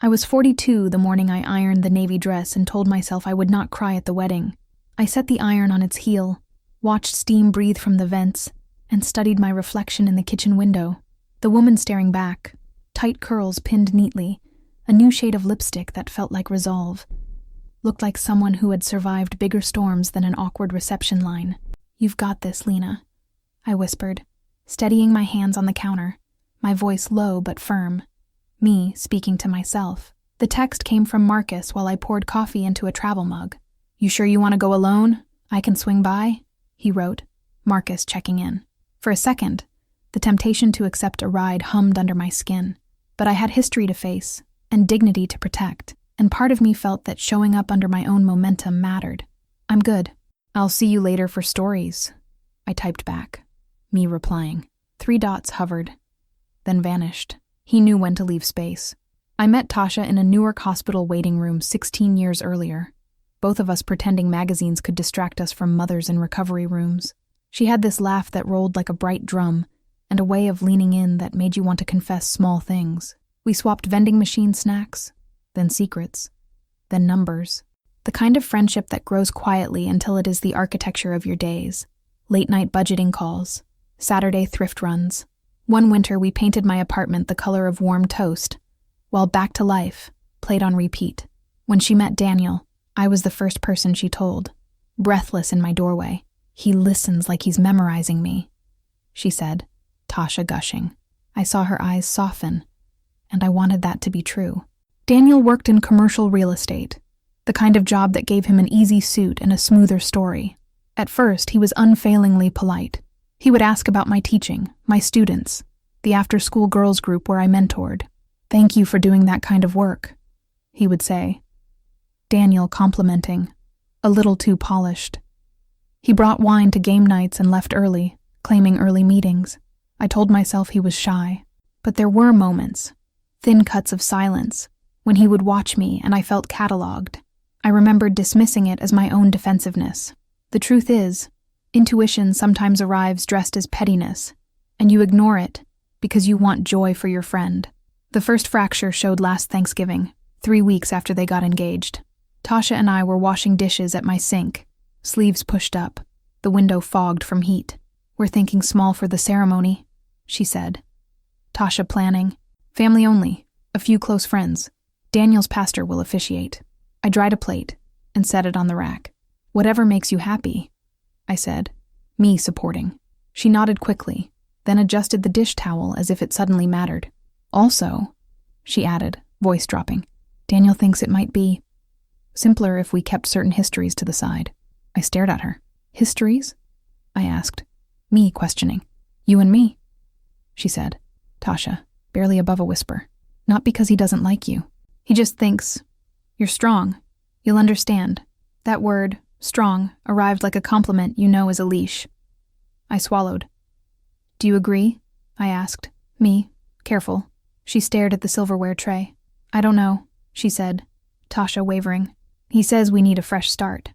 I was 42 the morning I ironed the navy dress and told myself I would not cry at the wedding. I set the iron on its heel, watched steam breathe from the vents, and studied my reflection in the kitchen window. The woman staring back, tight curls pinned neatly, a new shade of lipstick that felt like resolve, looked like someone who had survived bigger storms than an awkward reception line. "You've got this, Lena," I whispered, steadying my hands on the counter, my voice low but firm. Me speaking to myself. The text came from Marcus while I poured coffee into a travel mug. "You sure you want to go alone? I can swing by," he wrote, Marcus checking in. For a second, the temptation to accept a ride hummed under my skin. But I had history to face and dignity to protect, and part of me felt that showing up under my own momentum mattered. "I'm good. I'll see you later for stories," I typed back, me replying. 3 dots hovered, then vanished. He knew when to leave space. I met Tasha in a Newark hospital waiting room 16 years earlier, both of us pretending magazines could distract us from mothers in recovery rooms. She had this laugh that rolled like a bright drum, and a way of leaning in that made you want to confess small things. We swapped vending machine snacks, then secrets, then numbers. The kind of friendship that grows quietly until it is the architecture of your days. Late-night budgeting calls, Saturday thrift runs. One winter we painted my apartment the color of warm toast, while Back to Life played on repeat. When she met Daniel, I was the first person she told, breathless in my doorway. "He listens like he's memorizing me," she said, Tasha gushing. I saw her eyes soften, and I wanted that to be true. Daniel worked in commercial real estate, the kind of job that gave him an easy suit and a smoother story. At first, he was unfailingly polite. He would ask about my teaching, my students, the after-school girls group where I mentored. "Thank you for doing that kind of work," he would say. Daniel complimenting, a little too polished. He brought wine to game nights and left early, claiming early meetings. I told myself he was shy. But there were moments, thin cuts of silence, when he would watch me and I felt catalogued. I remembered dismissing it as my own defensiveness. The truth is, intuition sometimes arrives dressed as pettiness, and you ignore it because you want joy for your friend. The first fracture showed last Thanksgiving, 3 weeks after they got engaged. Tasha and I were washing dishes at my sink, sleeves pushed up, the window fogged from heat. "We're thinking small for the ceremony," she said. Tasha planning. "Family only, a few close friends. Daniel's pastor will officiate." I dried a plate and set it on the rack. "Whatever makes you happy," I said, me supporting. She nodded quickly, then adjusted the dish towel as if it suddenly mattered. "Also," she added, voice dropping, "Daniel thinks it might be simpler if we kept certain histories to the side." I stared at her. "Histories?" I asked, me questioning. "You and me," she said. Tasha, barely above a whisper. "Not because he doesn't like you. He just thinks you're strong. You'll understand." That word, strong, arrived like a compliment you know is a leash. I swallowed. "Do you agree?" I asked, me, careful. She stared at the silverware tray. "I don't know," she said, Tasha wavering. "He says we need a fresh start.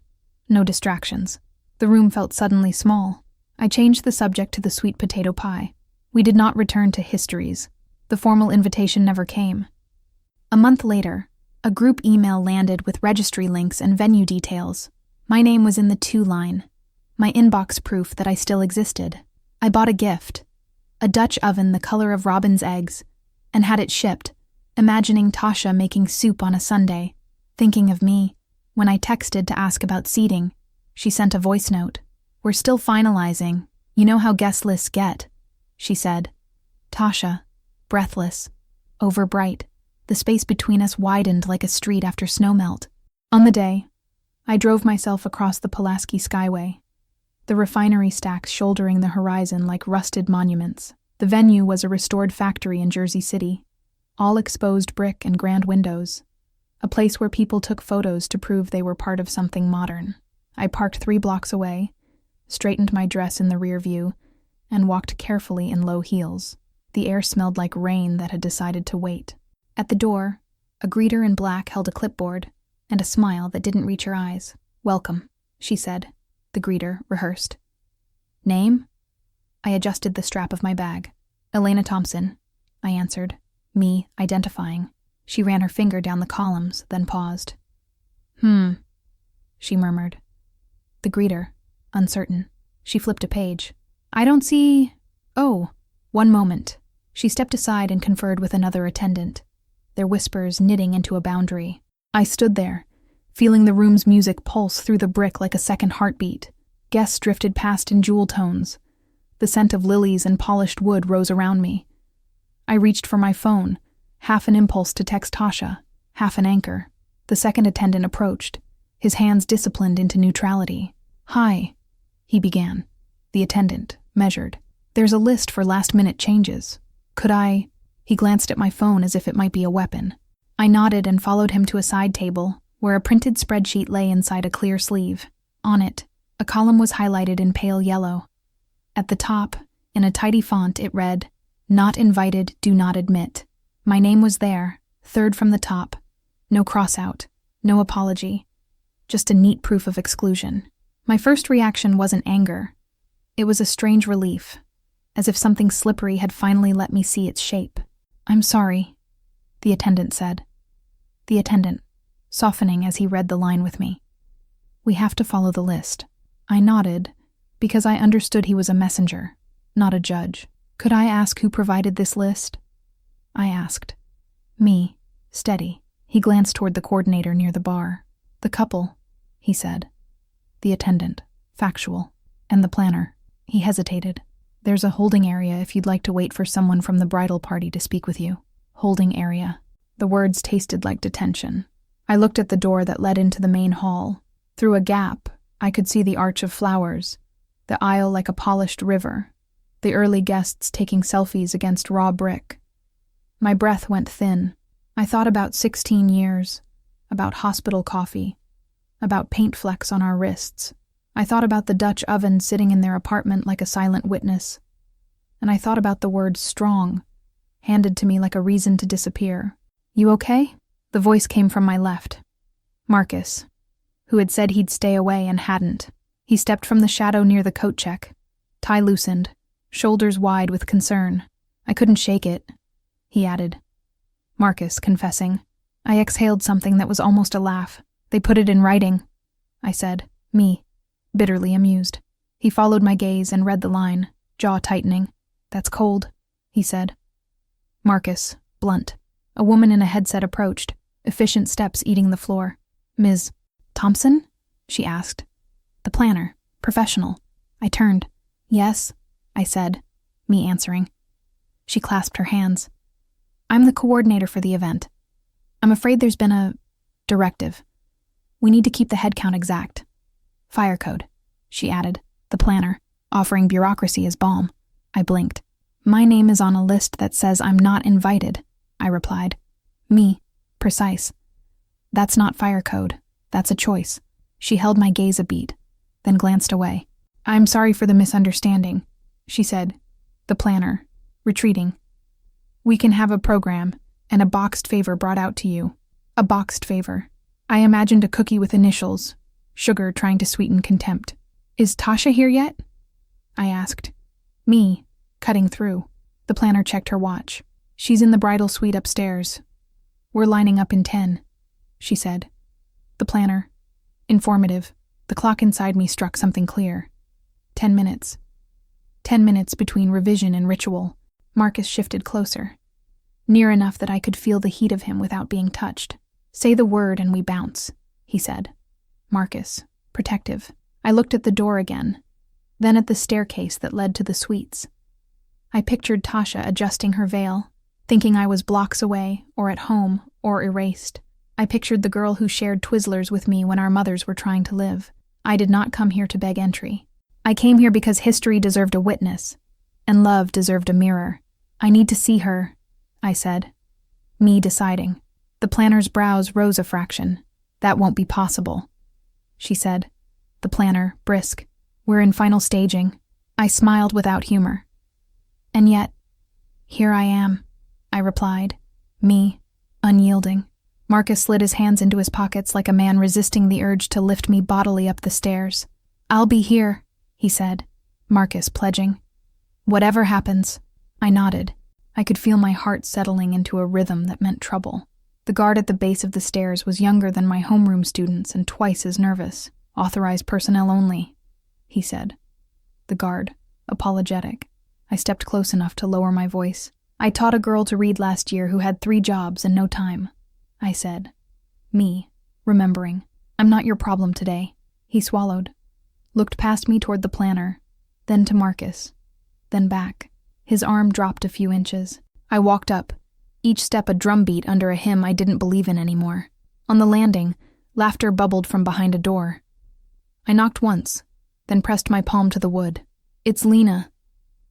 No distractions." The room felt suddenly small. I changed the subject to the sweet potato pie. We did not return to histories. The formal invitation never came. A month later, a group email landed with registry links and venue details. My name was in the to line, my inbox proof that I still existed. I bought a gift, a Dutch oven the color of robin's eggs, and had it shipped, imagining Tasha making soup on a Sunday, thinking of me. When I texted to ask about seating, she sent a voice note. "We're still finalizing. You know how guest lists get," she said. Tasha, breathless, overbright. The space between us widened like a street after snowmelt. On the day, I drove myself across the Pulaski Skyway, the refinery stacks shouldering the horizon like rusted monuments. The venue was a restored factory in Jersey City, all exposed brick and grand windows, a place where people took photos to prove they were part of something modern. I parked 3 blocks away, straightened my dress in the rear view, and walked carefully in low heels. The air smelled like rain that had decided to wait. At the door, a greeter in black held a clipboard and a smile that didn't reach her eyes. "Welcome," she said. The greeter rehearsed. "Name?" I adjusted the strap of my bag. "Elena Thompson," I answered, me identifying. She ran her finger down the columns, then paused. She murmured. The greeter, uncertain. She flipped a page. I don't see... Oh, one moment. She stepped aside and conferred with another attendant, their whispers knitting into a boundary. I stood there, feeling the room's music pulse through the brick like a second heartbeat. Guests drifted past in jewel tones. The scent of lilies and polished wood rose around me. I reached for my phone, half an impulse to text Tasha, half an anchor. The second attendant approached, his hands disciplined into neutrality. Hi, he began. The attendant measured. There's a list for last-minute changes. Could I... He glanced at my phone as if it might be a weapon. I nodded and followed him to a side table, where a printed spreadsheet lay inside a clear sleeve. On it, a column was highlighted in pale yellow. At the top, in a tidy font, it read, Not invited, do not admit. My name was there, third from the top. No cross-out, no apology. Just a neat proof of exclusion. My first reaction wasn't anger. It was a strange relief, as if something slippery had finally let me see its shape. I'm sorry, the attendant said. The attendant, softening as he read the line with me. We have to follow the list. I nodded, because I understood he was a messenger, not a judge. Could I ask who provided this list? I asked. Me, steady. He glanced toward the coordinator near the bar. The couple, he said. The attendant, factual. And the planner. He hesitated. There's a holding area if you'd like to wait for someone from the bridal party to speak with you. Holding area. The words tasted like detention. I looked at the door that led into the main hall. Through a gap, I could see the arch of flowers, the aisle like a polished river, the early guests taking selfies against raw brick. My breath went thin. I thought about 16 years, about hospital coffee, about paint flecks on our wrists. I thought about the Dutch oven sitting in their apartment like a silent witness. And I thought about the word strong, handed to me like a reason to disappear. You okay? The voice came from my left. Marcus, who had said he'd stay away and hadn't. He stepped from the shadow near the coat check, tie loosened, shoulders wide with concern. I couldn't shake it, he added. Marcus, confessing. I exhaled something that was almost a laugh. They put it in writing, I said, me, bitterly amused. He followed my gaze and read the line, jaw tightening. That's cold, he said. Marcus, blunt. A woman in a headset approached, efficient steps eating the floor. Ms. Thompson? She asked. The planner, professional. I turned. Yes, I said, me answering. She clasped her hands. I'm the coordinator for the event. I'm afraid there's been a directive. We need to keep the head count exact. Fire code, she added, the planner, offering bureaucracy as balm. I blinked. My name is on a list that says I'm not invited, I replied. Me, precise. That's not fire code. That's a choice. She held my gaze a beat, then glanced away. I'm sorry for the misunderstanding, she said, the planner, retreating. We can have a program, and a boxed favor brought out to you. A boxed favor. I imagined a cookie with initials, sugar trying to sweeten contempt. Is Tasha here yet? I asked. Me, cutting through. The planner checked her watch. She's in the bridal suite upstairs. We're lining up in 10, she said. The planner, informative. The clock inside me struck something clear. 10 minutes. 10 minutes between revision and ritual. Marcus shifted closer, near enough that I could feel the heat of him without being touched. Say the word and we bounce, he said. Marcus, protective. I looked at the door again, then at the staircase that led to the suites. I pictured Tasha adjusting her veil, thinking I was blocks away, or at home, or erased. I pictured the girl who shared Twizzlers with me when our mothers were trying to live. I did not come here to beg entry. I came here because history deserved a witness, and love deserved a mirror. I need to see her, I said. Me deciding. The planner's brows rose a fraction. That won't be possible, she said. The planner, brisk. We're in final staging. I smiled without humor. And yet, here I am, I replied. Me, unyielding. Marcus slid his hands into his pockets like a man resisting the urge to lift me bodily up the stairs. I'll be here, he said. Marcus pledging. Whatever happens. I nodded. I could feel my heart settling into a rhythm that meant trouble. The guard at the base of the stairs was younger than my homeroom students and twice as nervous. "Authorized personnel only," he said. The guard, apologetic. I stepped close enough to lower my voice. "I taught a girl to read last year who had 3 jobs and no time," I said. Me, remembering. "I'm not your problem today." He swallowed, looked past me toward the planner, then to Marcus, then back. His arm dropped a few inches. I walked up, each step a drumbeat under a hymn I didn't believe in anymore. On the landing, laughter bubbled from behind a door. I knocked once, then pressed my palm to the wood. "It's Lena,"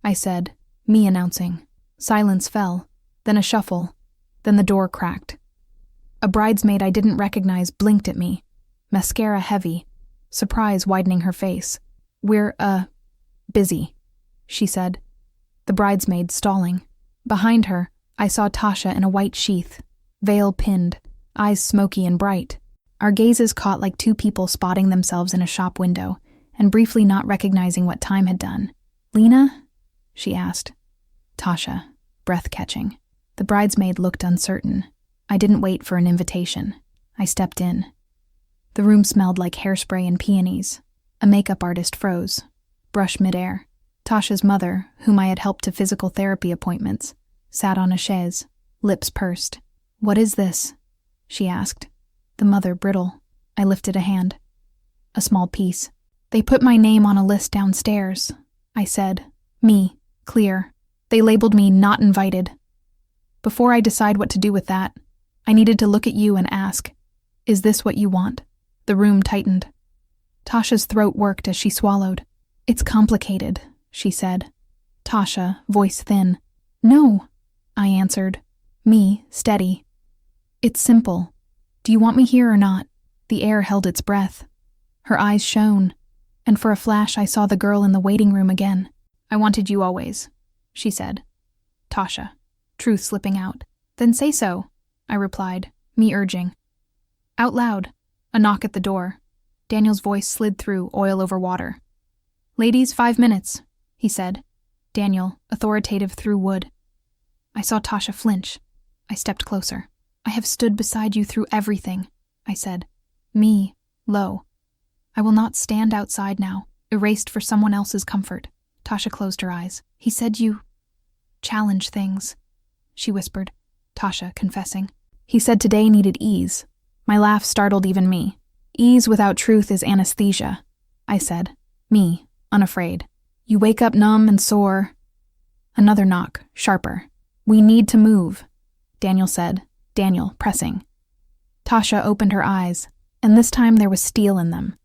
I said, me announcing. Silence fell, then a shuffle, then the door cracked. A bridesmaid I didn't recognize blinked at me, mascara heavy, surprise widening her face. "We're, busy," she said. The bridesmaid stalling. Behind her, I saw Tasha in a white sheath, veil pinned, eyes smoky and bright. Our gazes caught like 2 people spotting themselves in a shop window and briefly not recognizing what time had done. "Lena?" she asked. Tasha, breath-catching. The bridesmaid looked uncertain. I didn't wait for an invitation. I stepped in. The room smelled like hairspray and peonies. A makeup artist froze, brush midair. Tasha's mother, whom I had helped to physical therapy appointments, sat on a chaise, lips pursed. "What is this?" she asked. The mother brittle. I lifted a hand. "A small piece. They put my name on a list downstairs," I said. Me, clear. They labeled me not invited. Before I decide what to do with that, I needed to look at you and ask, "Is this what you want?" The room tightened. Tasha's throat worked as she swallowed. "It's complicated," she said. Tasha, voice thin. "No," I answered. Me, steady. "It's simple. Do you want me here or not?" The air held its breath. Her eyes shone, and for a flash I saw the girl in the waiting room again. "I wanted you always," she said. Tasha, truth slipping out. "Then say so," I replied, me urging. Out loud, a knock at the door. Daniel's voice slid through, oil over water. "Ladies, 5 minutes," he said. Daniel, authoritative through wood. I saw Tasha flinch. I stepped closer. "I have stood beside you through everything," I said. Me, low. "I will not stand outside now, erased for someone else's comfort." Tasha closed her eyes. "He said you challenge things," she whispered. Tasha, confessing. "He said today needed ease." My laugh startled even me. "Ease without truth is anesthesia," I said. Me, unafraid. "You wake up numb and sore." Another knock, sharper. "We need to move," Daniel said. Daniel, pressing. Tasha opened her eyes, and this time there was steel in them.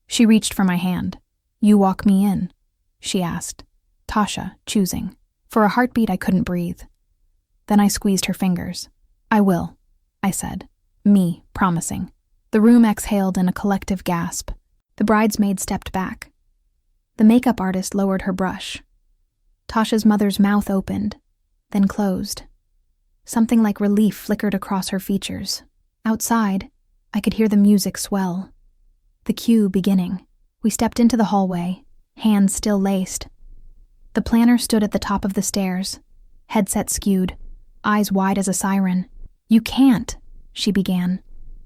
She reached for my hand. "You walk me in," she asked. Tasha, choosing. For a heartbeat I couldn't breathe. Then I squeezed her fingers. "I will," I said. Me, promising. The room exhaled in a collective gasp. The bridesmaid stepped back. The makeup artist lowered her brush. Tasha's mother's mouth opened, then closed. Something like relief flickered across her features. Outside, I could hear the music swell. The cue beginning. We stepped into the hallway, hands still laced. The planner stood at the top of the stairs, headset skewed, eyes wide as a siren. "You can't," she began,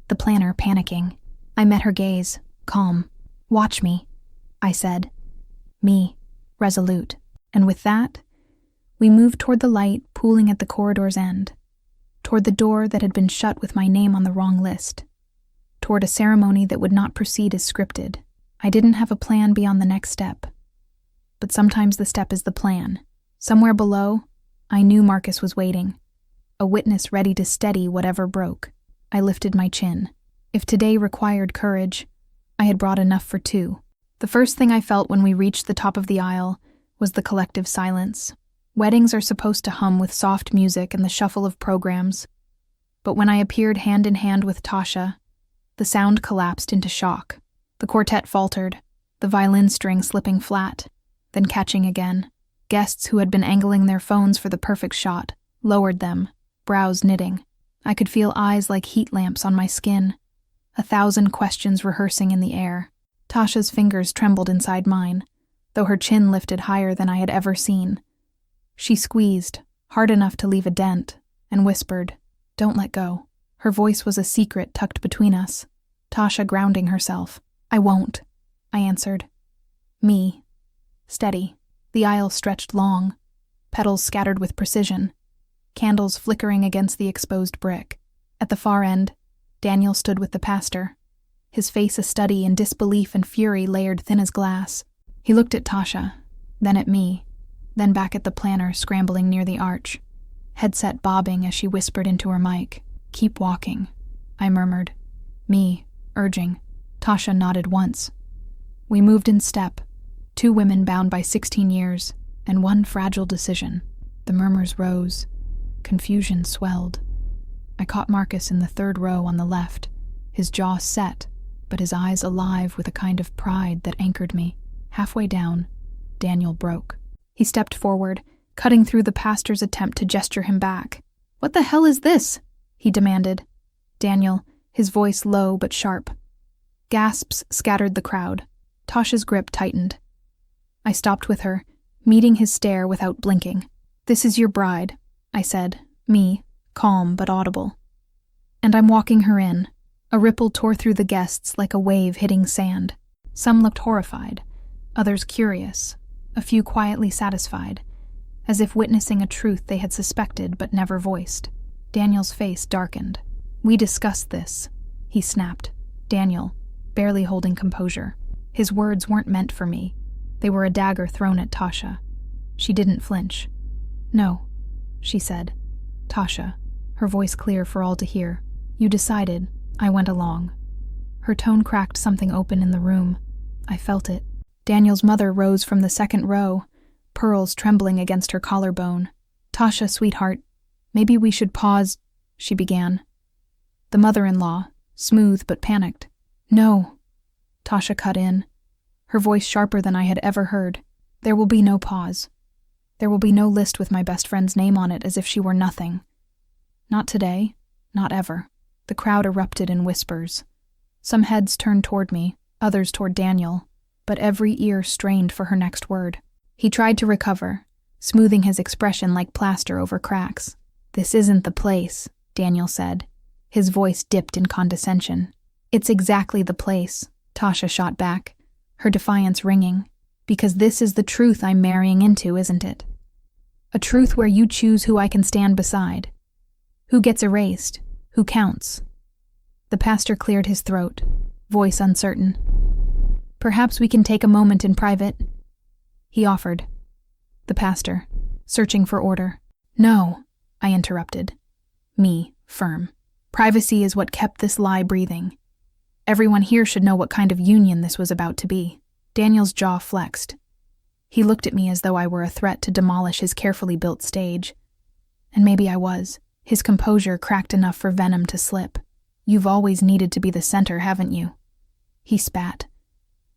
the planner panicking. I met her gaze, calm. "Watch me," I said. Me, resolute. And with that, we moved toward the light pooling at the corridor's end, toward the door that had been shut with my name on the wrong list, toward a ceremony that would not proceed as scripted. I didn't have a plan beyond the next step. But sometimes the step is the plan. Somewhere below, I knew Marcus was waiting, a witness ready to steady whatever broke. I lifted my chin. If today required courage, I had brought enough for 2. The first thing I felt when we reached the top of the aisle was the collective silence. Weddings are supposed to hum with soft music and the shuffle of programs. But when I appeared hand in hand with Tasha, the sound collapsed into shock. The quartet faltered, the violin string slipping flat, then catching again. Guests who had been angling their phones for the perfect shot lowered them, brows knitting. I could feel eyes like heat lamps on my skin, 1,000 questions rehearsing in the air. Tasha's fingers trembled inside mine, though her chin lifted higher than I had ever seen. She squeezed, hard enough to leave a dent, and whispered, "Don't let go." Her voice was a secret tucked between us. Tasha grounding herself. I won't, I answered. Me. Steady. The aisle stretched long, petals scattered with precision, candles flickering against the exposed brick. At the far end, Daniel stood with the pastor, his face a study in disbelief and fury layered thin as glass. He looked at Tasha, then at me, then back at the planner scrambling near the arch, headset bobbing as she whispered into her mic. Keep walking, I murmured, me, urging. Tasha nodded once. We moved in step, 2 women bound by 16 years, and one fragile decision. The murmurs rose. Confusion swelled. I caught Marcus in the 3rd row on the left, his jaw set, but his eyes alive with a kind of pride that anchored me. Halfway down, Daniel broke. He stepped forward, cutting through the pastor's attempt to gesture him back. What the hell is this? He demanded. Daniel, his voice low but sharp. Gasps scattered the crowd. Tasha's grip tightened. I stopped with her, meeting his stare without blinking. This is your bride, I said, me, calm but audible. And I'm walking her in. A ripple tore through the guests like a wave hitting sand. Some looked horrified, others curious, a few quietly satisfied, as if witnessing a truth they had suspected but never voiced. Daniel's face darkened. We discussed this, he snapped. Daniel, barely holding composure. His words weren't meant for me. They were a dagger thrown at Tasha. She didn't flinch. No, she said. Tasha, her voice clear for all to hear. You decided. I went along. Her tone cracked something open in the room. I felt it. Daniel's mother rose from the 2nd row, pearls trembling against her collarbone. Tasha, sweetheart, maybe we should pause, she began. The mother-in-law, smooth but panicked. No, Tasha cut in, her voice sharper than I had ever heard. There will be no pause. There will be no list with my best friend's name on it as if she were nothing. Not today, not ever. The crowd erupted in whispers. Some heads turned toward me, others toward Daniel, but every ear strained for her next word. He tried to recover, smoothing his expression like plaster over cracks. This isn't the place, Daniel said. His voice dipped in condescension. It's exactly the place, Tasha shot back, her defiance ringing. Because this is the truth I'm marrying into, isn't it? A truth where you choose who I can stand beside. Who gets erased, who counts. The pastor cleared his throat, voice uncertain. Perhaps we can take a moment in private, he offered. The pastor, searching for order. No, I interrupted. Me, firm. Privacy is what kept this lie breathing. Everyone here should know what kind of union this was about to be. Daniel's jaw flexed. He looked at me as though I were a threat to demolish his carefully built stage. And maybe I was. His composure cracked enough for venom to slip. You've always needed to be the center, haven't you? He spat.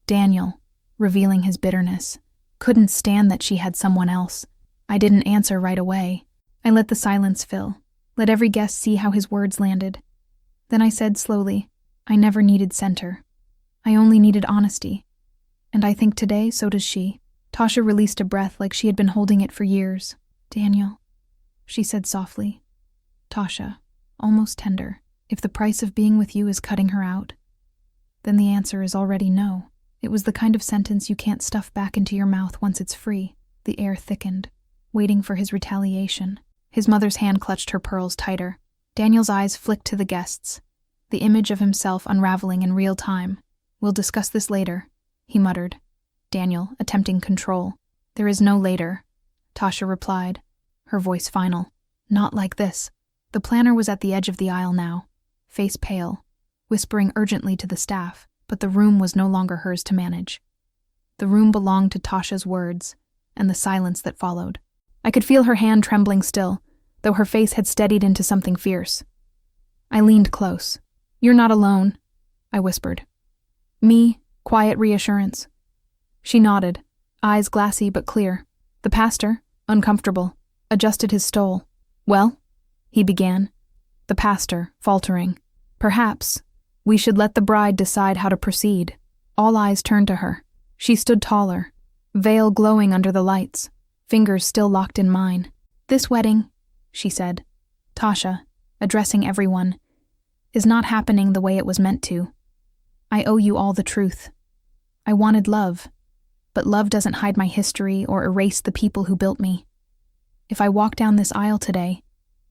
Daniel, revealing his bitterness, couldn't stand that she had someone else. I didn't answer right away. I let the silence fill, let every guest see how his words landed. Then I said slowly, I never needed center. I only needed honesty. And I think today, so does she. Tasha released a breath like she had been holding it for years. Daniel, she said softly. Tasha, almost tender, if the price of being with you is cutting her out, then the answer is already no. It was the kind of sentence you can't stuff back into your mouth once it's free. The air thickened, waiting for his retaliation. His mother's hand clutched her pearls tighter. Daniel's eyes flicked to the guests, the image of himself unraveling in real time. We'll discuss this later, he muttered. Daniel, attempting control. There is no later, Tasha replied, her voice final. Not like this. The planner was at the edge of the aisle now, face pale, whispering urgently to the staff, but the room was no longer hers to manage. The room belonged to Tasha's words, and the silence that followed. I could feel her hand trembling still, though her face had steadied into something fierce. I leaned close. You're not alone, I whispered. Me, quiet reassurance. She nodded, eyes glassy but clear. The pastor, uncomfortable, adjusted his stole. Well, he began. The pastor, faltering. Perhaps we should let the bride decide how to proceed. All eyes turned to her. She stood taller, veil glowing under the lights, fingers still locked in mine. This wedding, she said. Tasha, addressing everyone, is not happening the way it was meant to. I owe you all the truth. I wanted love, but love doesn't hide my history or erase the people who built me. If I walk down this aisle today,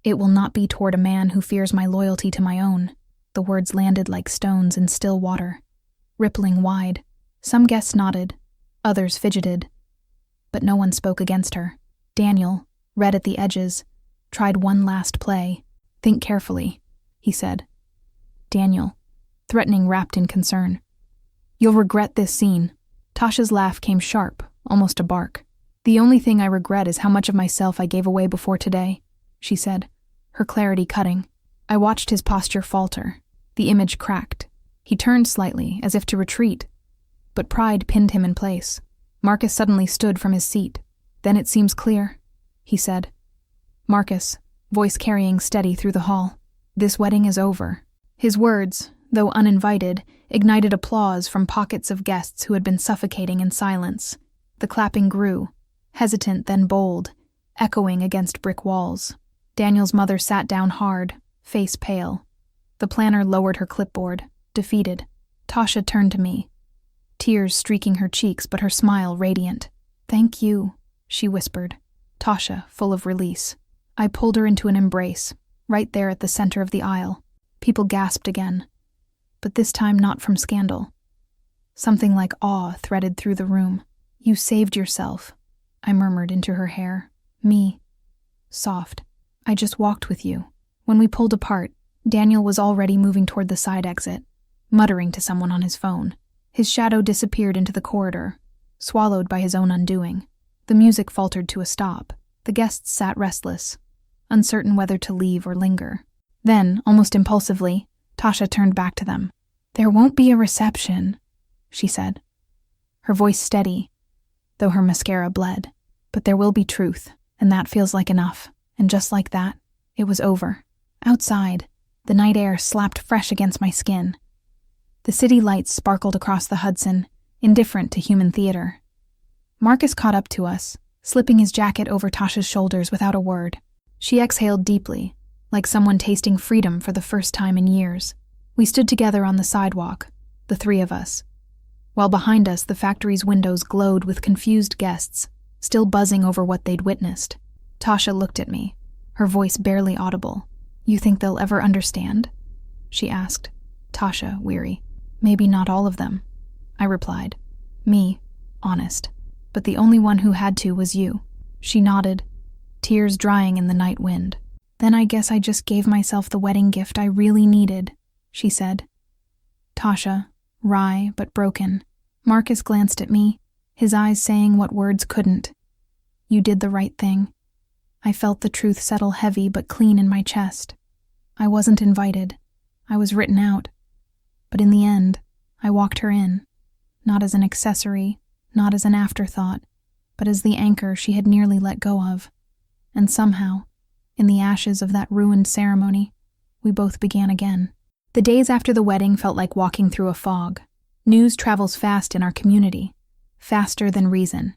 it will not be toward a man who fears my loyalty to my own." The words landed like stones in still water, rippling wide. Some guests nodded, others fidgeted, but no one spoke against her. Daniel, red at the edges, tried one last play. "Think carefully," he said. Daniel, threatening, wrapped in concern. "You'll regret this scene." Tasha's laugh came sharp, almost a bark. "The only thing I regret is how much of myself I gave away before today," she said, her clarity cutting. I watched his posture falter. The image cracked. He turned slightly, as if to retreat, but pride pinned him in place. Marcus suddenly stood from his seat. "Then it seems clear," he said. Marcus, voice carrying steady through the hall. "This wedding is over." His words, though uninvited, ignited applause from pockets of guests who had been suffocating in silence. The clapping grew, hesitant then bold, echoing against brick walls. Daniel's mother sat down hard, face pale. The planner lowered her clipboard, defeated. Tasha turned to me, tears streaking her cheeks but her smile radiant. "Thank you," she whispered. Tasha, full of release. I pulled her into an embrace, right there at the center of the aisle. People gasped again, but this time not from scandal. Something like awe threaded through the room. "You saved yourself," I murmured into her hair. "Me." Soft. "I just walked with you." When we pulled apart, Daniel was already moving toward the side exit, muttering to someone on his phone. His shadow disappeared into the corridor, swallowed by his own undoing. The music faltered to a stop. The guests sat restless, uncertain whether to leave or linger. Then, almost impulsively, Tasha turned back to them. "There won't be a reception," she said, her voice steady, though her mascara bled. "But there will be truth, and that feels like enough." And just like that, it was over. Outside, the night air slapped fresh against my skin. The city lights sparkled across the Hudson, indifferent to human theater. Marcus caught up to us, slipping his jacket over Tasha's shoulders without a word. She exhaled deeply, like someone tasting freedom for the first time in years. We stood together on the sidewalk, the three of us, while behind us the factory's windows glowed with confused guests, still buzzing over what they'd witnessed. Tasha looked at me, her voice barely audible. "You think they'll ever understand?" she asked. Tasha, weary. "Maybe not all of them," I replied. "Me, honest. But the only one who had to was you." She nodded, tears drying in the night wind. "Then I guess I just gave myself the wedding gift I really needed," she said. Tasha, wry but broken. Marcus glanced at me, his eyes saying what words couldn't. "You did the right thing." I felt the truth settle heavy but clean in my chest. I wasn't invited. I was written out. But in the end, I walked her in, not as an accessory, not as an afterthought, but as the anchor she had nearly let go of. And somehow, in the ashes of that ruined ceremony, we both began again. The days after the wedding felt like walking through a fog. News travels fast in our community, faster than reason.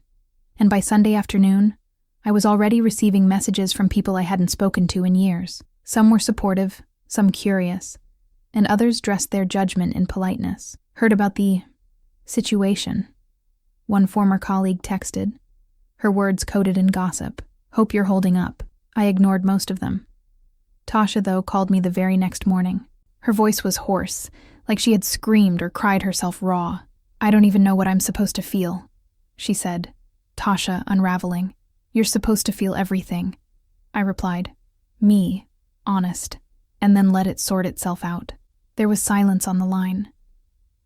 And by Sunday afternoon, I was already receiving messages from people I hadn't spoken to in years. Some were supportive, some curious, and others dressed their judgment in politeness. Heard about the situation. One former colleague texted, her words coated in gossip. "Hope you're holding up." I ignored most of them. Tasha, though, called me the very next morning. Her voice was hoarse, like she had screamed or cried herself raw. "I don't even know what I'm supposed to feel," she said, Tasha unraveling. "You're supposed to feel everything," I replied. "Me, honest, and then let it sort itself out." There was silence on the line.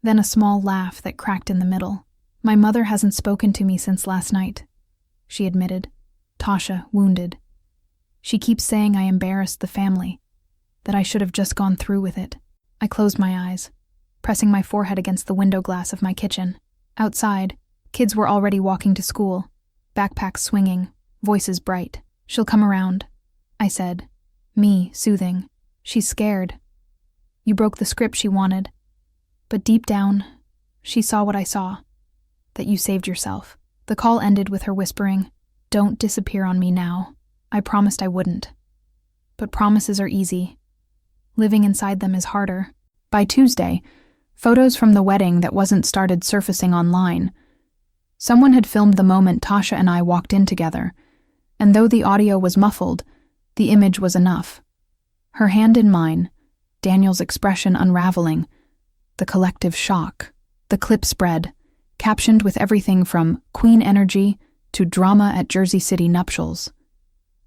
Then a small laugh that cracked in the middle. "My mother hasn't spoken to me since last night," she admitted, Tasha wounded. "She keeps saying I embarrassed the family, that I should have just gone through with it." I closed my eyes, pressing my forehead against the window glass of my kitchen. Outside, kids were already walking to school, backpacks swinging, voices bright. "She'll come around," I said, me soothing. "She's scared. You broke the script she wanted." But deep down, she saw what I saw, that you saved yourself. The call ended with her whispering, "Don't disappear on me now." I promised I wouldn't. But promises are easy. Living inside them is harder. By Tuesday, photos from the wedding that wasn't started surfacing online. Someone had filmed the moment Tasha and I walked in together, and though the audio was muffled, the image was enough. Her hand in mine, Daniel's expression unraveling, the collective shock. The clip spread, captioned with everything from Queen energy to drama at Jersey City nuptials.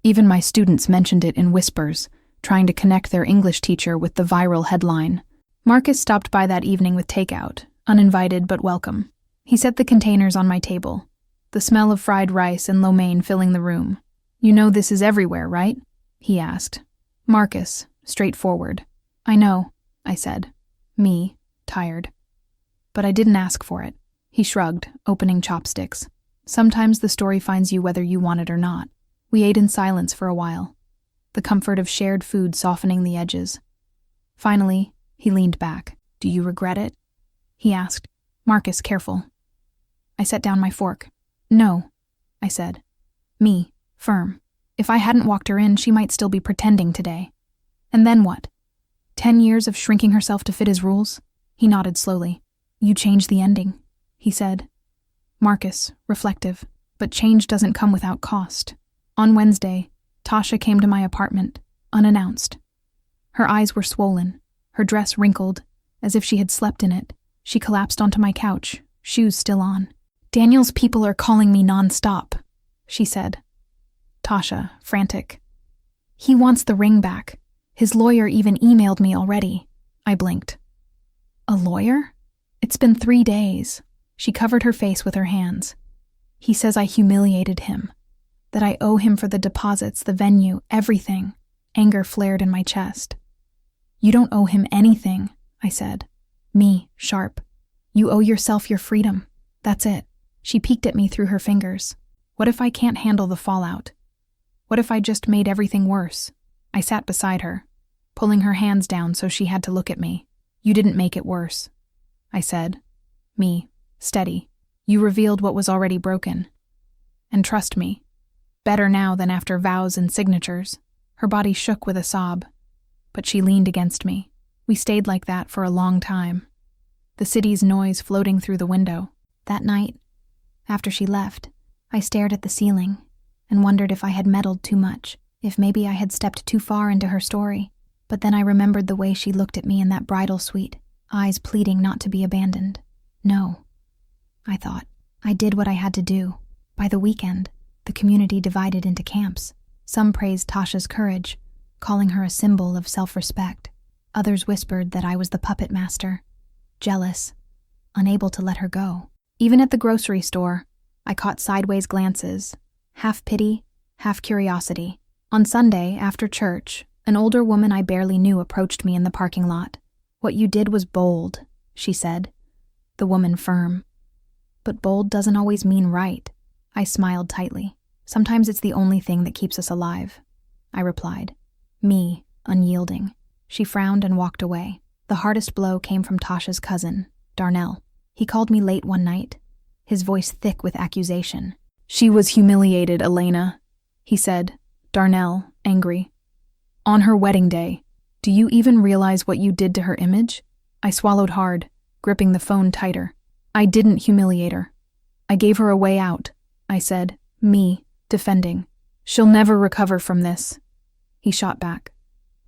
Even my students mentioned it in whispers, trying to connect their English teacher with the viral headline. Marcus stopped by that evening with takeout, uninvited but welcome. He set the containers on my table, the smell of fried rice and lo mein filling the room. "You know this is everywhere, right?" he asked. Marcus, straightforward. "I know," I said. Me, tired. "But I didn't ask for it." He shrugged, opening chopsticks. "Sometimes the story finds you whether you want it or not." We ate in silence for a while, the comfort of shared food softening the edges. Finally, he leaned back. "Do you regret it?" he asked. "Marcus, careful." I set down my fork. "No," I said. Me, firm. If I hadn't walked her in, she might still be pretending today. And then what? 10 years of shrinking herself to fit his rules? He nodded slowly. "You changed the ending," he said. Marcus, reflective. "But change doesn't come without cost." On Wednesday, Tasha came to my apartment, unannounced. Her eyes were swollen, her dress wrinkled, as if she had slept in it. She collapsed onto my couch, shoes still on. "Daniel's people are calling me non-stop," she said. Tasha, frantic. "He wants the ring back. His lawyer even emailed me already." I blinked. "A lawyer? It's been 3 days." She covered her face with her hands. "He says I humiliated him, that I owe him for the deposits, the venue, everything." Anger flared in my chest. "You don't owe him anything," I said. Me, sharp. "You owe yourself your freedom. That's it." She peeked at me through her fingers. "What if I can't handle the fallout? What if I just made everything worse?" I sat beside her, pulling her hands down so she had to look at me. "You didn't make it worse," I said. Me, steady. "You revealed what was already broken. And trust me, better now than after vows and signatures." Her body shook with a sob, but she leaned against me. We stayed like that for a long time, the city's noise floating through the window. That night, after she left, I stared at the ceiling and wondered if I had meddled too much, if maybe I had stepped too far into her story. But then I remembered the way she looked at me in that bridal suite, eyes pleading not to be abandoned. No, I thought. I did what I had to do. By the weekend, the community divided into camps. Some praised Tasha's courage, calling her a symbol of self-respect. Others whispered that I was the puppet master, jealous, unable to let her go. Even at the grocery store, I caught sideways glances, half pity, half curiosity. On Sunday, after church, an older woman I barely knew approached me in the parking lot. "What you did was bold," she said, the woman firm. "But bold doesn't always mean right." I smiled tightly. "Sometimes it's the only thing that keeps us alive," I replied, me, unyielding. She frowned and walked away. The hardest blow came from Tasha's cousin, Darnell. He called me late one night, his voice thick with accusation. "She was humiliated, Elena," he said, Darnell, angry. "On her wedding day. Do you even realize what you did to her image?" I swallowed hard, gripping the phone tighter. "I didn't humiliate her. I gave her a way out," I said, me, defending. "She'll never recover from this." He shot back.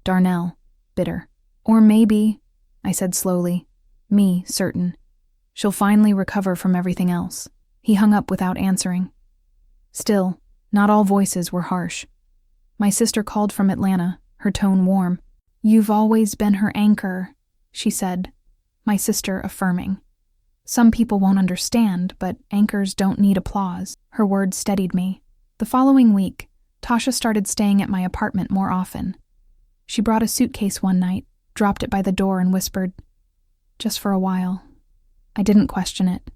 Darnell, bitter. "Or maybe," I said slowly, me, certain, "she'll finally recover from everything else." He hung up without answering. Still, not all voices were harsh. My sister called from Atlanta, her tone warm. "You've always been her anchor," she said, my sister affirming. "Some people won't understand, but anchors don't need applause." Her words steadied me. The following week, Tasha started staying at my apartment more often. She brought a suitcase one night, dropped it by the door and whispered, "Just for a while." I didn't question it.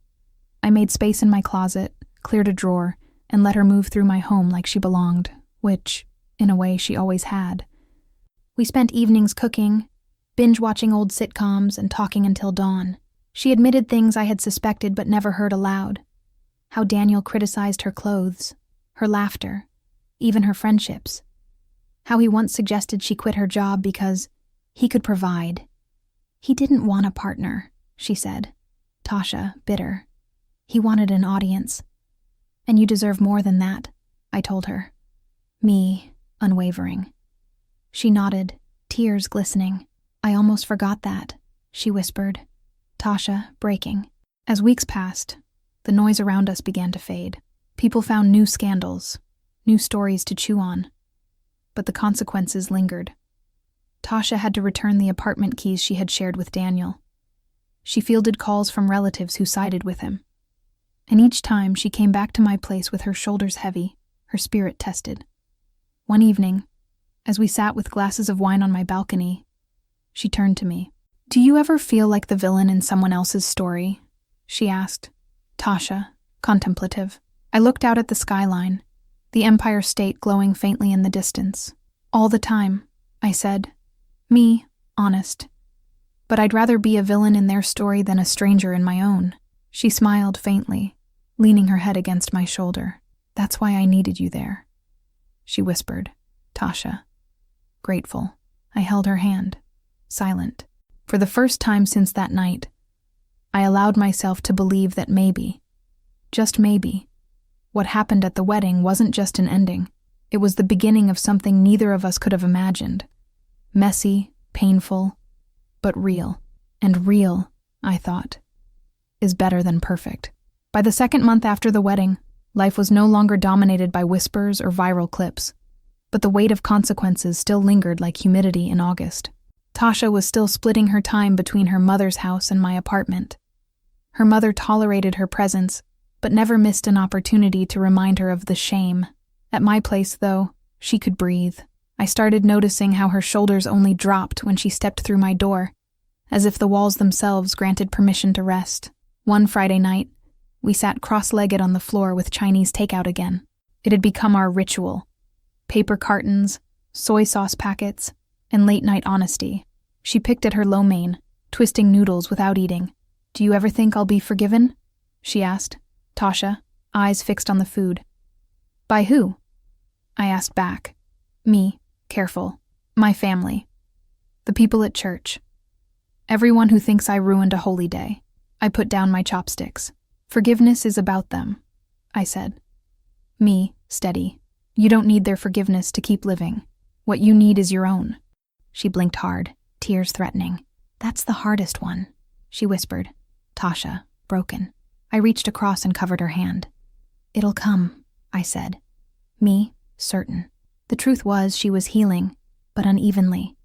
I made space in my closet, cleared a drawer, and let her move through my home like she belonged, which, in a way, she always had. We spent evenings cooking, binge-watching old sitcoms, and talking until dawn. She admitted things I had suspected but never heard aloud. How Daniel criticized her clothes, her laughter, even her friendships. How he once suggested she quit her job because He could provide. He didn't want a partner, she said. Tasha, bitter. He wanted an audience. And you deserve more than that, I told her. Me, unwavering. She nodded, tears glistening. I almost forgot that, she whispered. Tasha, breaking. As weeks passed, the noise around us began to fade. People found new scandals, new stories to chew on. But the consequences lingered. Tasha had to return the apartment keys she had shared with Daniel. She fielded calls from relatives who sided with him. And each time she came back to my place with her shoulders heavy, her spirit tested. One evening, as we sat with glasses of wine on my balcony, she turned to me. "Do you ever feel like the villain in someone else's story?" she asked. Tasha, contemplative. I looked out at the skyline, the Empire State glowing faintly in the distance. "All the time," I said. "Me, honest. But I'd rather be a villain in their story than a stranger in my own." She smiled faintly, leaning her head against my shoulder. "That's why I needed you there," she whispered. Tasha. Grateful. I held her hand, silent. For the first time since that night, I allowed myself to believe that maybe, just maybe, what happened at the wedding wasn't just an ending. It was the beginning of something neither of us could have imagined. Messy, painful, but real. And real, I thought, is better than perfect. By the second month after the wedding, life was no longer dominated by whispers or viral clips, but the weight of consequences still lingered like humidity in August. Tasha was still splitting her time between her mother's house and my apartment. Her mother tolerated her presence, but never missed an opportunity to remind her of the shame. At my place, though, she could breathe. I started noticing how her shoulders only dropped when she stepped through my door, as if the walls themselves granted permission to rest. One Friday night, we sat cross-legged on the floor with Chinese takeout again. It had become our ritual. Paper cartons, soy sauce packets, and late-night honesty. She picked at her lo mein, twisting noodles without eating. "Do you ever think I'll be forgiven?" she asked. Tasha, eyes fixed on the food. "By who?" I asked back. "Me, careful. My family. The people at church. Everyone who thinks I ruined a holy day." I put down my chopsticks. "Forgiveness is about them," I said. Me, steady. "You don't need their forgiveness to keep living. What you need is your own." She blinked hard, tears threatening. "That's the hardest one," she whispered. Tasha, broken. I reached across and covered her hand. "It'll come," I said. Me, certain. The truth was she was healing, but unevenly.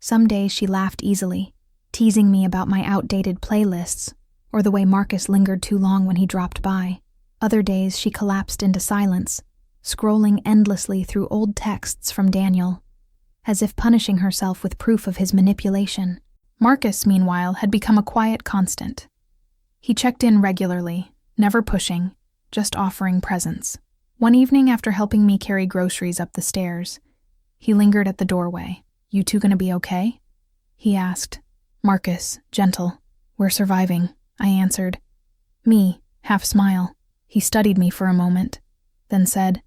Some days she laughed easily, teasing me about my outdated playlists or the way Marcus lingered too long when he dropped by. Other days she collapsed into silence, scrolling endlessly through old texts from Daniel, as if punishing herself with proof of his manipulation. Marcus, meanwhile, had become a quiet constant. He checked in regularly, never pushing, just offering presence. One evening after helping me carry groceries up the stairs, he lingered at the doorway. "You two gonna be okay?" he asked. Marcus, gentle. "We're surviving," I answered. Me, half smile. He studied me for a moment, then said,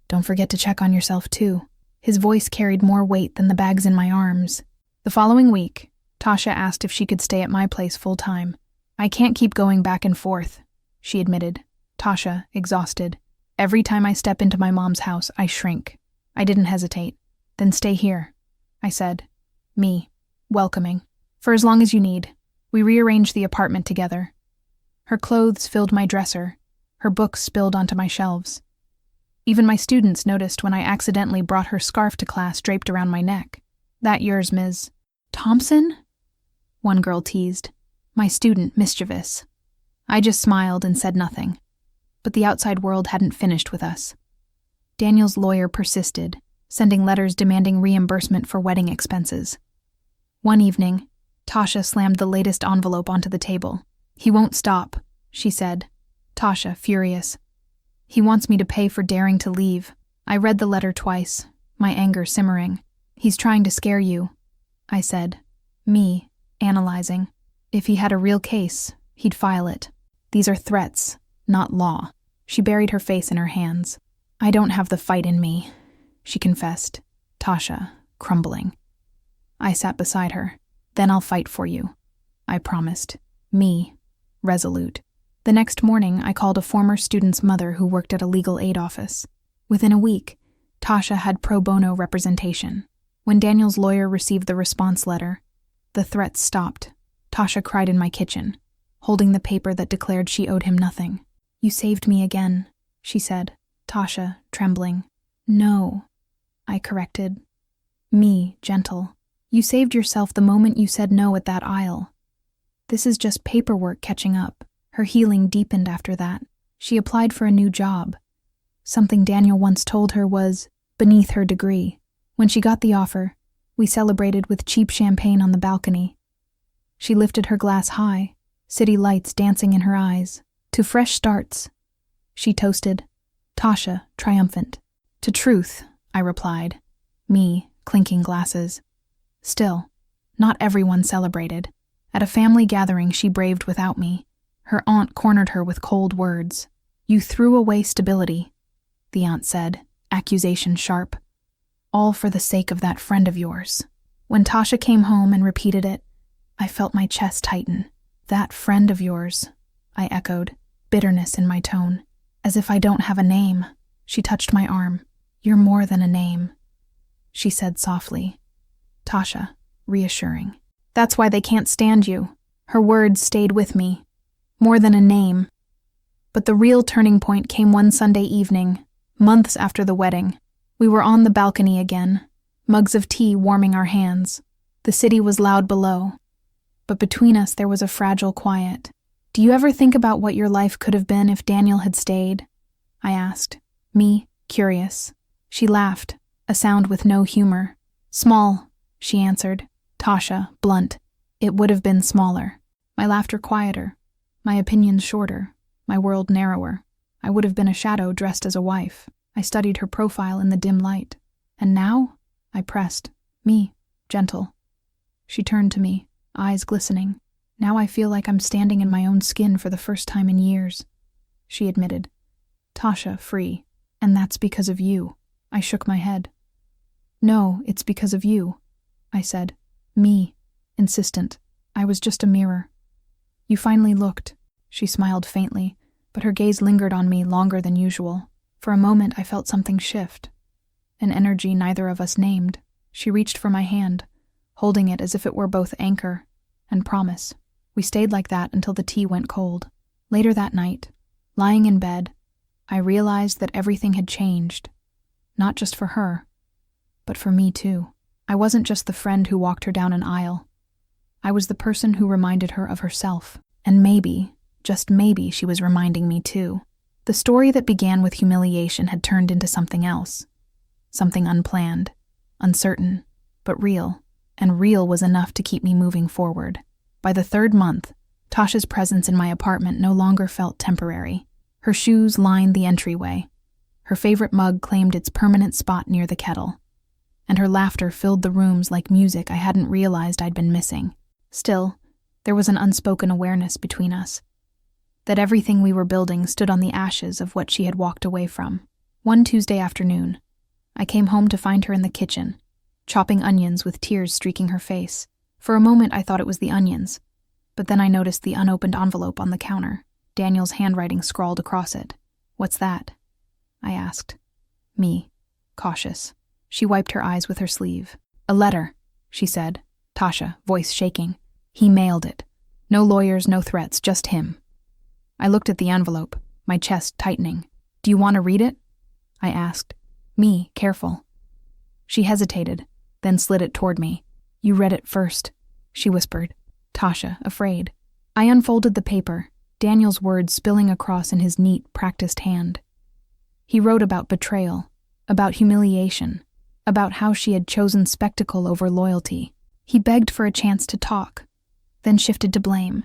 "Don't forget to check on yourself too." His voice carried more weight than the bags in my arms. The following week, Tasha asked if she could stay at my place full-time. "I can't keep going back and forth," she admitted. Tasha, exhausted. "Every time I step into my mom's house, I shrink." I didn't hesitate. "Then stay here," I said. Me, welcoming. "For as long as you need." We rearranged the apartment together. Her clothes filled my dresser. Her books spilled onto my shelves. Even my students noticed when I accidentally brought her scarf to class draped around my neck. "That yours, Ms. Thompson?" one girl teased. My student, mischievous. I just smiled and said nothing. But the outside world hadn't finished with us. Daniel's lawyer persisted, sending letters demanding reimbursement for wedding expenses. One evening, Tasha slammed the latest envelope onto the table. "He won't stop," she said. Tasha, furious. "He wants me to pay for daring to leave." I read the letter twice, my anger simmering. "He's trying to scare you," I said. Me, analyzing. "If he had a real case, he'd file it. These are threats, not law." She buried her face in her hands. "I don't have the fight in me," she confessed. Tasha, crumbling. I sat beside her. Then I'll fight for you, I promised. Me, resolute. The next morning, I called a former student's mother who worked at a legal aid office. Within a week, Tasha had pro bono representation. When Daniel's lawyer received the response letter, the threats stopped. Tasha cried in my kitchen, holding the paper that declared she owed him nothing. "You saved me again," she said, Tasha trembling. "No," I corrected. Me, gentle. "You saved yourself the moment you said no at that aisle. This is just paperwork catching up." Her healing deepened after that. She applied for a new job. Something Daniel once told her was beneath her degree. When she got the offer, we celebrated with cheap champagne on the balcony. She lifted her glass high, city lights dancing in her eyes. "To fresh starts," she toasted, Tasha triumphant. "To truth," I replied, me clinking glasses. Still, not everyone celebrated. At a family gathering she braved without me. Her aunt cornered her with cold words. "You threw away stability," the aunt said, accusation sharp. "All for the sake of that friend of yours." When Tasha came home and repeated it, I felt my chest tighten. "That friend of yours," I echoed, bitterness in my tone. "As if I don't have a name." She touched my arm. "You're more than a name," she said softly. Tasha, reassuring. "That's why they can't stand you." Her words stayed with me. More than a name. But the real turning point came one Sunday evening, months after the wedding. We were on the balcony again, mugs of tea warming our hands. The city was loud below, but between us there was a fragile quiet. "Do you ever think about what your life could have been if Daniel had stayed?" I asked, me curious. She laughed, a sound with no humor. "Small," she answered. Tasha, blunt. "It would have been smaller." My laughter quieter, my opinions shorter, my world narrower. I would have been a shadow dressed as a wife. I studied her profile in the dim light. "And now?" I pressed, me, gentle. She turned to me, eyes glistening. "Now I feel like I'm standing in my own skin for the first time in years," she admitted. "Tasha, free. And that's because of you." I shook my head. "No, it's because of you," I said, me, insistent. I was just a mirror. "You finally looked." She smiled faintly, but her gaze lingered on me longer than usual. For a moment I felt something shift, an energy neither of us named. She reached for my hand, holding it as if it were both anchor and promise. We stayed like that until the tea went cold. Later that night, lying in bed, I realized that everything had changed. Not just for her, but for me too. I wasn't just the friend who walked her down an aisle. I was the person who reminded her of herself. And maybe, just maybe, she was reminding me too. The story that began with humiliation had turned into something else. Something unplanned, uncertain, but real. And real was enough to keep me moving forward. By the third month, Tasha's presence in my apartment no longer felt temporary. Her shoes lined the entryway. Her favorite mug claimed its permanent spot near the kettle. And her laughter filled the rooms like music I hadn't realized I'd been missing. Still, there was an unspoken awareness between us. That everything we were building stood on the ashes of what she had walked away from. One Tuesday afternoon, I came home to find her in the kitchen, chopping onions with tears streaking her face. For a moment I thought it was the onions, but then I noticed the unopened envelope on the counter. Daniel's handwriting scrawled across it. "What's that?" I asked. Me, cautious. She wiped her eyes with her sleeve. "A letter," she said, Tasha, voice shaking. "He mailed it. No lawyers, no threats, just him." I looked at the envelope, my chest tightening. "Do you want to read it?" I asked. Me, careful. She hesitated, then slid it toward me. "You read it first," she whispered. Tasha, afraid. I unfolded the paper, Daniel's words spilling across in his neat, practiced hand. He wrote about betrayal, about humiliation, about how she had chosen spectacle over loyalty. He begged for a chance to talk, then shifted to blame,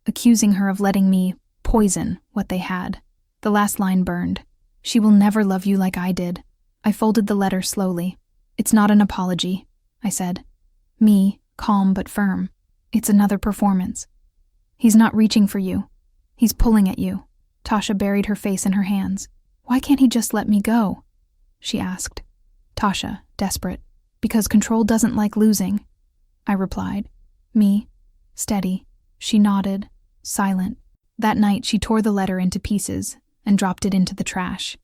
accusing her of letting me poison what they had. The last line burned. "She will never love you like I did." I folded the letter slowly. "It's not an apology," I said. Me, calm but firm. "It's another performance. He's not reaching for you. He's pulling at you." Tasha buried her face in her hands. "Why can't he just let me go?" she asked. Tasha, desperate. "Because control doesn't like losing." I replied. Me? Steady. She nodded, silent. That night she tore the letter into pieces and dropped it into the trash.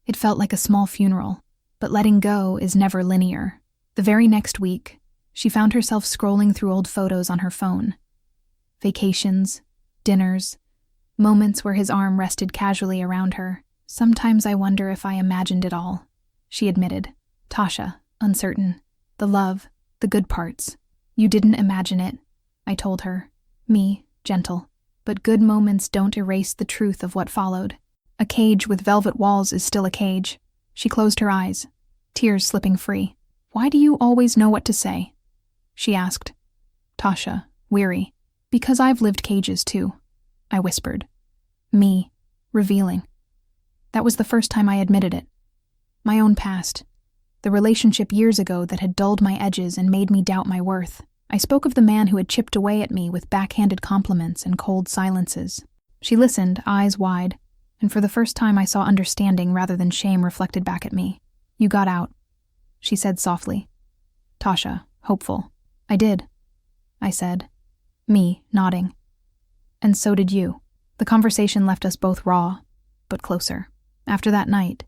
It felt like a small funeral, but letting go is never linear. The very next week, she found herself scrolling through old photos on her phone. Vacations, dinners, moments where his arm rested casually around her. Sometimes I wonder if I imagined it all, she admitted. Tasha, uncertain. The love, the good parts. You didn't imagine it, I told her. Me, gentle. But good moments don't erase the truth of what followed. A cage with velvet walls is still a cage. She closed her eyes, tears slipping free. Why do you always know what to say? She asked. Tasha, weary. Because I've lived cages too, I whispered. Me, revealing. That was the first time I admitted it. My own past. The relationship years ago that had dulled my edges and made me doubt my worth. I spoke of the man who had chipped away at me with backhanded compliments and cold silences. She listened, eyes wide, and for the first time I saw understanding rather than shame reflected back at me. You got out, she said softly. Tasha, hopeful. I did, I said. Me, nodding. And so did you. The conversation left us both raw, but closer. After that night,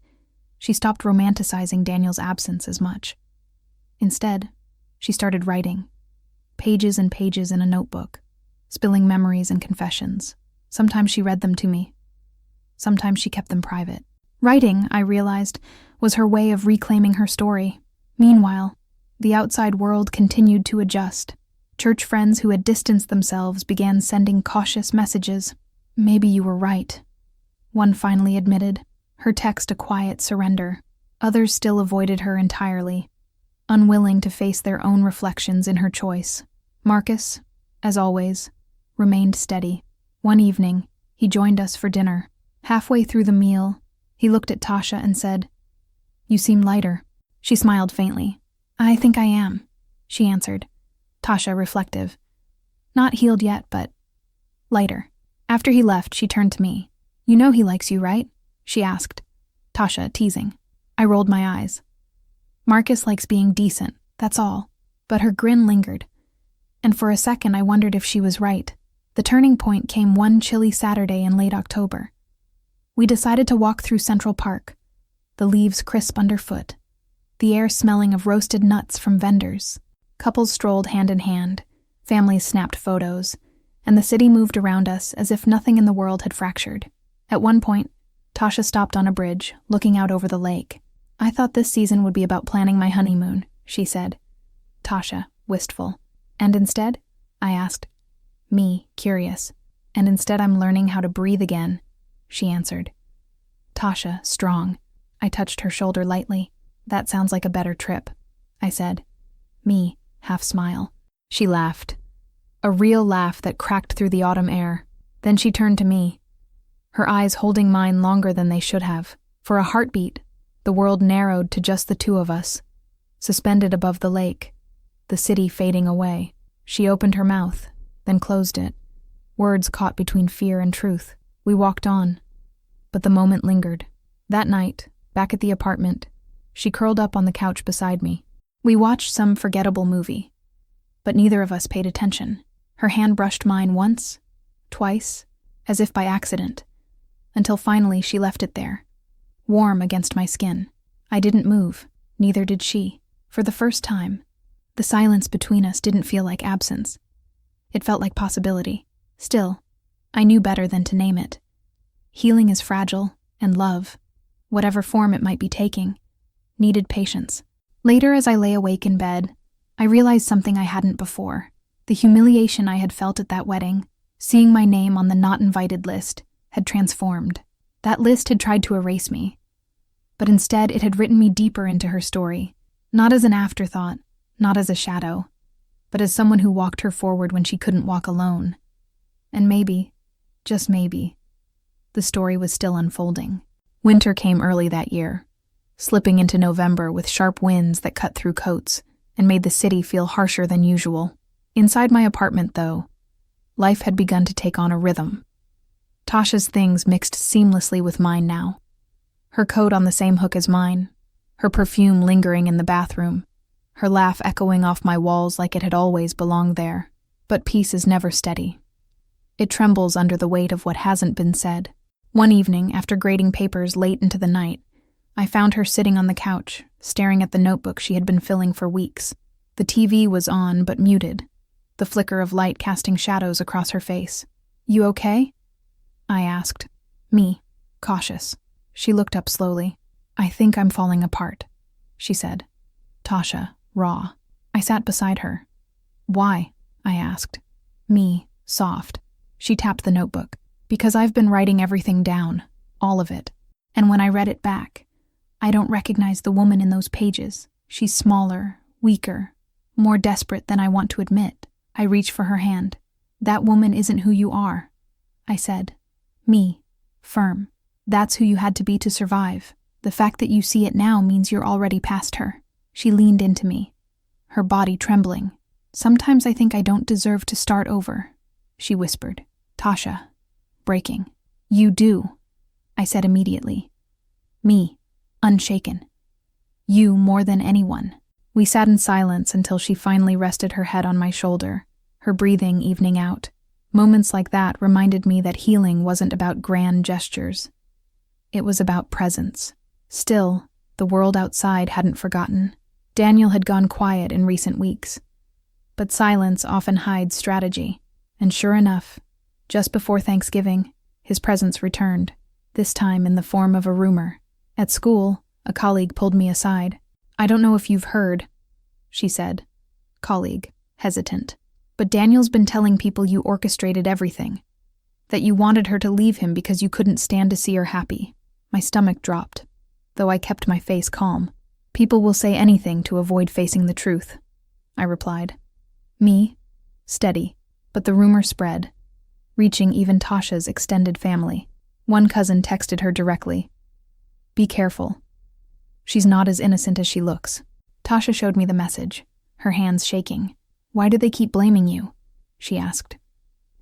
she stopped romanticizing Daniel's absence as much. Instead, she started writing. Pages and pages in a notebook, spilling memories and confessions. Sometimes she read them to me. Sometimes she kept them private. Writing, I realized, was her way of reclaiming her story. Meanwhile, the outside world continued to adjust. Church friends who had distanced themselves began sending cautious messages. Maybe you were right, one finally admitted, her text a quiet surrender. Others still avoided her entirely, unwilling to face their own reflections in her choice. Marcus, as always, remained steady. One evening, he joined us for dinner. Halfway through the meal, he looked at Tasha and said, You seem lighter. She smiled faintly. I think I am, she answered. Tasha, reflective. Not healed yet, but lighter. After he left, she turned to me. You know he likes you, right? She asked. Tasha, teasing. I rolled my eyes. Marcus likes being decent, that's all. But her grin lingered. And for a second I wondered if she was right. The turning point came one chilly Saturday in late October. We decided to walk through Central Park, the leaves crisp underfoot, the air smelling of roasted nuts from vendors. Couples strolled hand in hand, families snapped photos, and the city moved around us as if nothing in the world had fractured. At one point, Tasha stopped on a bridge, looking out over the lake. I thought this season would be about planning my honeymoon, she said. Tasha, wistful. And instead? I asked. Me, curious. And instead I'm learning how to breathe again, she answered. Tasha, strong. I touched her shoulder lightly. That sounds like a better trip, I said. Me, half smile. She laughed. A real laugh that cracked through the autumn air. Then she turned to me, her eyes holding mine longer than they should have. For a heartbeat, the world narrowed to just the two of us, suspended above the lake, the city fading away. She opened her mouth, then closed it, words caught between fear and truth. We walked on, but the moment lingered. That night, back at the apartment, she curled up on the couch beside me. We watched some forgettable movie, but neither of us paid attention. Her hand brushed mine once, twice, as if by accident, until finally she left it there, warm against my skin. I didn't move, neither did she. For the first time, the silence between us didn't feel like absence. It felt like possibility. Still, I knew better than to name it. Healing is fragile, and love, whatever form it might be taking, needed patience. Later, as I lay awake in bed, I realized something I hadn't before. The humiliation I had felt at that wedding, seeing my name on the not invited list, had transformed. That list had tried to erase me, but instead it had written me deeper into her story, not as an afterthought, not as a shadow, but as someone who walked her forward when she couldn't walk alone. And maybe, just maybe, the story was still unfolding. Winter came early that year, slipping into November with sharp winds that cut through coats and made the city feel harsher than usual. Inside my apartment, though, life had begun to take on a rhythm. Tasha's things mixed seamlessly with mine now. Her coat on the same hook as mine, her perfume lingering in the bathroom, her laugh echoing off my walls like it had always belonged there. But peace is never steady. It trembles under the weight of what hasn't been said. One evening, after grading papers late into the night, I found her sitting on the couch, staring at the notebook she had been filling for weeks. The TV was on, but muted, the flicker of light casting shadows across her face. "You okay?" I asked. Me, cautious. She looked up slowly. "I think I'm falling apart," she said. Tasha, raw. I sat beside her. "Why?" I asked. Me, soft. She tapped the notebook. "Because I've been writing everything down, all of it. And when I read it back, I don't recognize the woman in those pages. She's smaller, weaker, more desperate than I want to admit." I reached for her hand. "That woman isn't who you are," I said. Me, firm. "That's who you had to be to survive. The fact that you see it now means you're already past her." She leaned into me, her body trembling. "Sometimes I think I don't deserve to start over," she whispered. "Tasha." Breaking. "You do," I said immediately. Me, unshaken. "You more than anyone." We sat in silence until she finally rested her head on my shoulder, her breathing evening out. Moments like that reminded me that healing wasn't about grand gestures. It was about presence. Still, the world outside hadn't forgotten. Daniel had gone quiet in recent weeks. But silence often hides strategy, and sure enough, just before Thanksgiving, his presence returned, this time in the form of a rumor. At school, a colleague pulled me aside. "I don't know if you've heard," she said. Colleague, hesitant. "But Daniel's been telling people you orchestrated everything, that you wanted her to leave him because you couldn't stand to see her happy." My stomach dropped, though I kept my face calm. "People will say anything to avoid facing the truth," I replied. Me, steady, but the rumor spread, reaching even Tasha's extended family. One cousin texted her directly. "Be careful. She's not as innocent as she looks." Tasha showed me the message, her hands shaking. "Why do they keep blaming you?" she asked.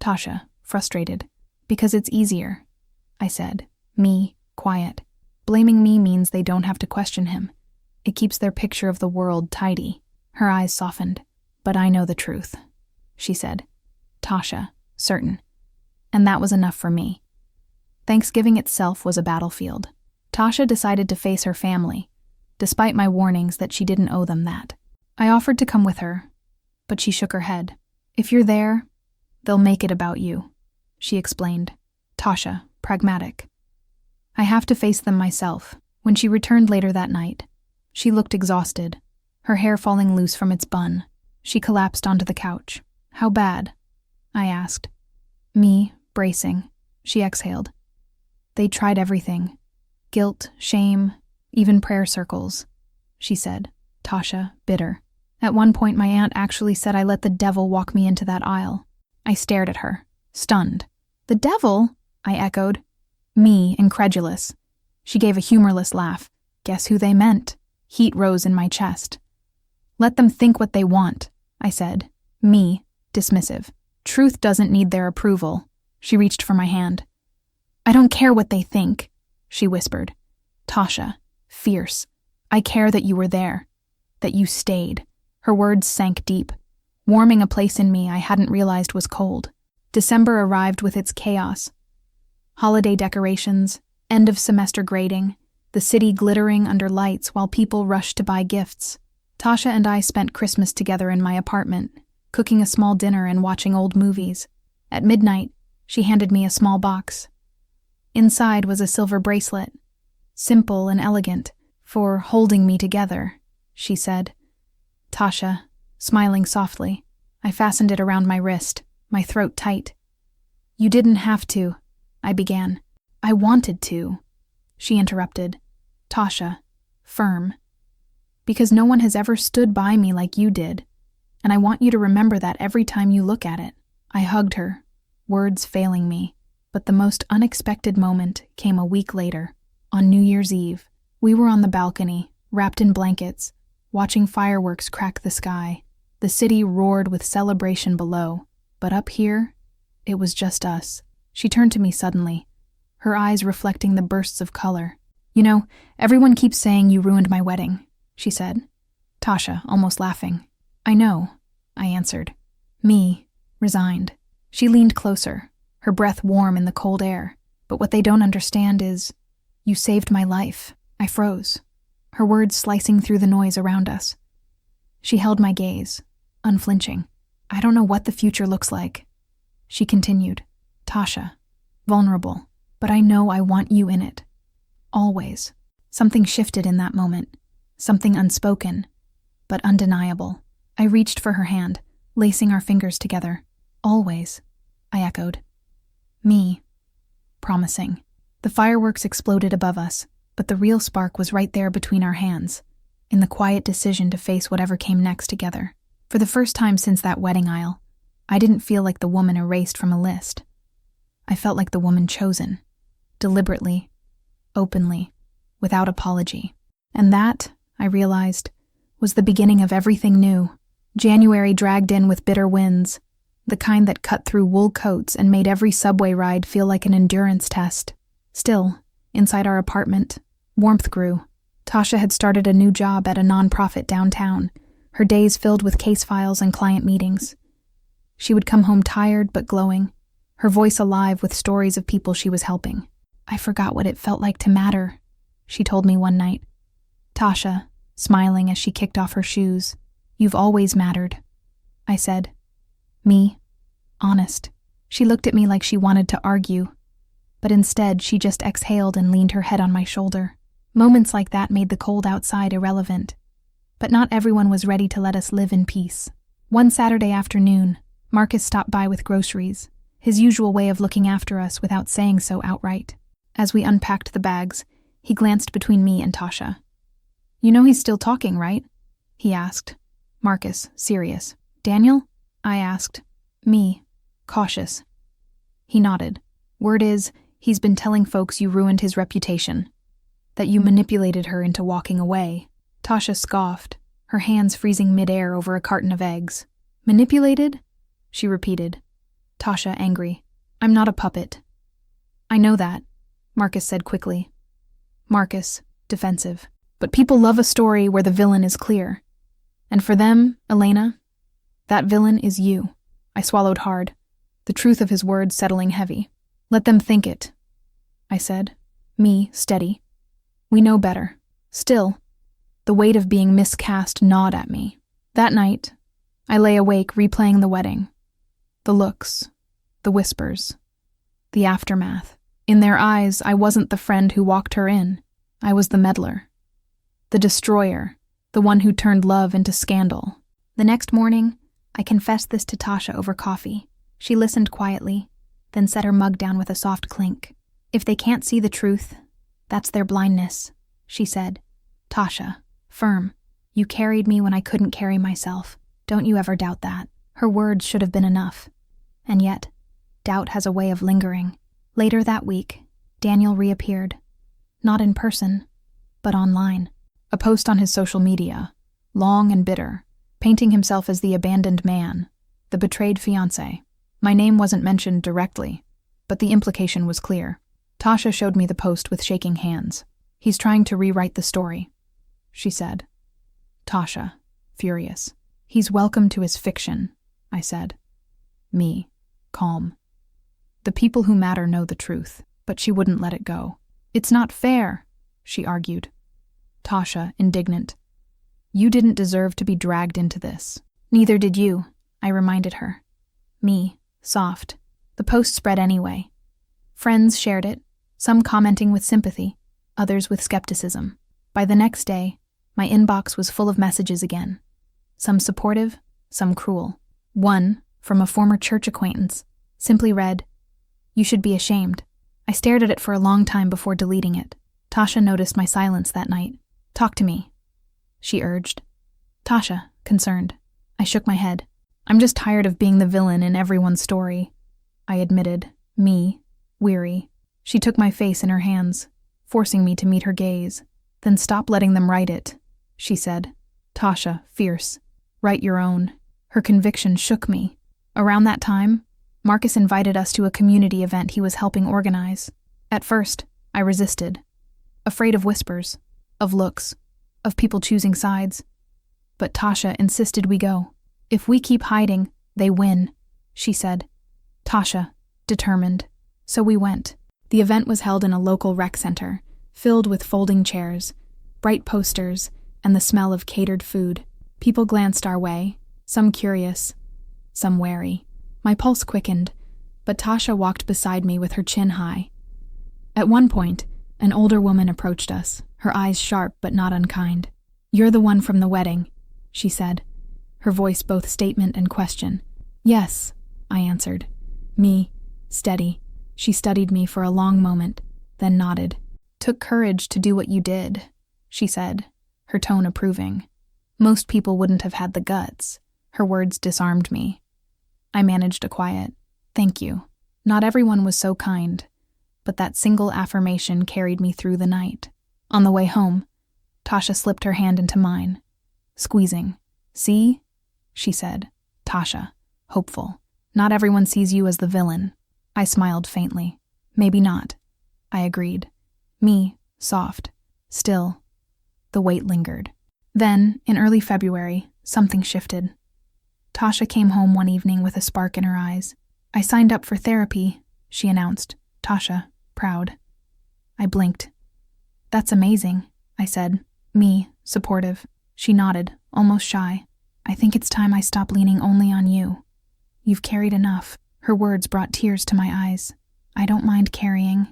Tasha, frustrated. "Because it's easier," I said. Me, quiet. "Blaming me means they don't have to question him. It keeps their picture of the world tidy." Her eyes softened. "But I know the truth," she said. Tasha, certain. And that was enough for me. Thanksgiving itself was a battlefield. Tasha decided to face her family, despite my warnings that she didn't owe them that. I offered to come with her, but she shook her head. "If you're there, they'll make it about you," she explained. Tasha, pragmatic. "I have to face them myself." When she returned later that night, she looked exhausted, her hair falling loose from its bun. She collapsed onto the couch. "How bad?" I asked. Me, bracing. She exhaled. "They tried everything. Guilt, shame, even prayer circles," she said. Tasha, bitter. "At one point my aunt actually said I let the devil walk me into that aisle." I stared at her, stunned. "The devil?" I echoed. Me, incredulous. She gave a humorless laugh. "Guess who they meant?" Heat rose in my chest. "Let them think what they want," I said. Me, dismissive. "Truth doesn't need their approval." She reached for my hand. "I don't care what they think," she whispered. Tasha, fierce. "I care that you were there, that you stayed." Her words sank deep, warming a place in me I hadn't realized was cold. December arrived with its chaos. Holiday decorations, end-of-semester grading, the city glittering under lights while people rushed to buy gifts. Tasha and I spent Christmas together in my apartment, cooking a small dinner and watching old movies. At midnight, she handed me a small box. Inside was a silver bracelet, simple and elegant, for holding me together, she said. Tasha, smiling softly, I fastened it around my wrist, my throat tight. "You didn't have to," I began. "I wanted to," she interrupted. Tasha, firm. "Because no one has ever stood by me like you did, and I want you to remember that every time you look at it." I hugged her, words failing me, but the most unexpected moment came a week later. On New Year's Eve, we were on the balcony, wrapped in blankets, watching fireworks crack the sky. The city roared with celebration below, but up here, it was just us. She turned to me suddenly, her eyes reflecting the bursts of color. "You know, everyone keeps saying you ruined my wedding," she said. Tasha, almost laughing. I know, I answered. Me, resigned. She leaned closer, her breath warm in the cold air. But what they don't understand is, you saved my life. I froze, her words slicing through the noise around us. She held my gaze, unflinching. I don't know what the future looks like. She continued. Tasha, vulnerable, but I know I want you in it. Always. Something shifted in that moment. Something unspoken, but undeniable. I reached for her hand, lacing our fingers together. Always, I echoed. Me. Promising. The fireworks exploded above us, but the real spark was right there between our hands, in the quiet decision to face whatever came next together. For the first time since that wedding aisle, I didn't feel like the woman erased from a list. I felt like the woman chosen, deliberately, openly, without apology. And that, I realized, was the beginning of everything new. January dragged in with bitter winds, the kind that cut through wool coats and made every subway ride feel like an endurance test. Still, inside our apartment, warmth grew. Tasha had started a new job at a nonprofit downtown, her days filled with case files and client meetings. She would come home tired but glowing, her voice alive with stories of people she was helping. I forgot what it felt like to matter, she told me one night. Tasha, smiling as she kicked off her shoes, you've always mattered, I said. Me? Honest. She looked at me like she wanted to argue, but instead she just exhaled and leaned her head on my shoulder. Moments like that made the cold outside irrelevant, but not everyone was ready to let us live in peace. One Saturday afternoon, Marcus stopped by with groceries, his usual way of looking after us without saying so outright. As we unpacked the bags, he glanced between me and Tasha. You know he's still talking, right? He asked. Marcus, serious. Daniel? I asked. Me, cautious. He nodded. Word is, he's been telling folks you ruined his reputation, that you manipulated her into walking away. Tasha scoffed, her hands freezing midair over a carton of eggs. Manipulated? She repeated. Tasha, angry. I'm not a puppet. I know that, Marcus said quickly. Marcus, defensive. But people love a story where the villain is clear. And for them, Elena, that villain is you. I swallowed hard, the truth of his words settling heavy. Let them think it, I said. Me, steady. We know better. Still, the weight of being miscast gnawed at me. That night, I lay awake replaying the wedding. The looks, the whispers, the aftermath. In their eyes, I wasn't the friend who walked her in. I was the meddler. The destroyer, the one who turned love into scandal. The next morning, I confessed this to Tasha over coffee. She listened quietly, then set her mug down with a soft clink. If they can't see the truth, that's their blindness, she said. Tasha, firm. You carried me when I couldn't carry myself. Don't you ever doubt that. Her words should have been enough. And yet, doubt has a way of lingering. Later that week, Daniel reappeared. Not in person, but online. A post on his social media, long and bitter, painting himself as the abandoned man, the betrayed fiancé. My name wasn't mentioned directly, but the implication was clear. Tasha showed me the post with shaking hands. He's trying to rewrite the story, she said. Tasha, furious. He's welcome to his fiction, I said. Me, calm. The people who matter know the truth, but she wouldn't let it go. It's not fair, she argued. Tasha, indignant. You didn't deserve to be dragged into this. Neither did you, I reminded her. Me, soft. The post spread anyway. Friends shared it, some commenting with sympathy, others with skepticism. By the next day, my inbox was full of messages again. Some supportive, some cruel. One, from a former church acquaintance, simply read, "You should be ashamed." I stared at it for a long time before deleting it. Tasha noticed my silence that night. Talk to me, she urged. Tasha, concerned. I shook my head. I'm just tired of being the villain in everyone's story, I admitted, me, weary. She took my face in her hands, forcing me to meet her gaze. Then stop letting them write it, she said. Tasha, fierce. Write your own. Her conviction shook me. Around that time, Marcus invited us to a community event he was helping organize. At first, I resisted, afraid of whispers, of looks, of people choosing sides. But Tasha insisted we go. If we keep hiding, they win, she said. Tasha, determined. So we went. The event was held in a local rec center, filled with folding chairs, bright posters, and the smell of catered food. People glanced our way, some curious, some wary. My pulse quickened, but Tasha walked beside me with her chin high. At one point, an older woman approached us, her eyes sharp but not unkind. "You're the one from the wedding," she said, her voice both statement and question. "Yes," I answered. Me, steady. She studied me for a long moment, then nodded. "Took courage to do what you did," she said, her tone approving. "Most people wouldn't have had the guts." Her words disarmed me. I managed a quiet, "Thank you." Not everyone was so kind, but that single affirmation carried me through the night. On the way home, Tasha slipped her hand into mine, squeezing. "See?" she said. Tasha, hopeful. "Not everyone sees you as the villain." I smiled faintly. "Maybe not," I agreed. Me, soft. Still, the weight lingered. Then, in early February, something shifted. Tasha came home one evening with a spark in her eyes. "I signed up for therapy," she announced. Tasha, proud. I blinked. "That's amazing," I said. Me, supportive. She nodded, almost shy. "I think it's time I stop leaning only on you. You've carried enough." Her words brought tears to my eyes. "I don't mind carrying,"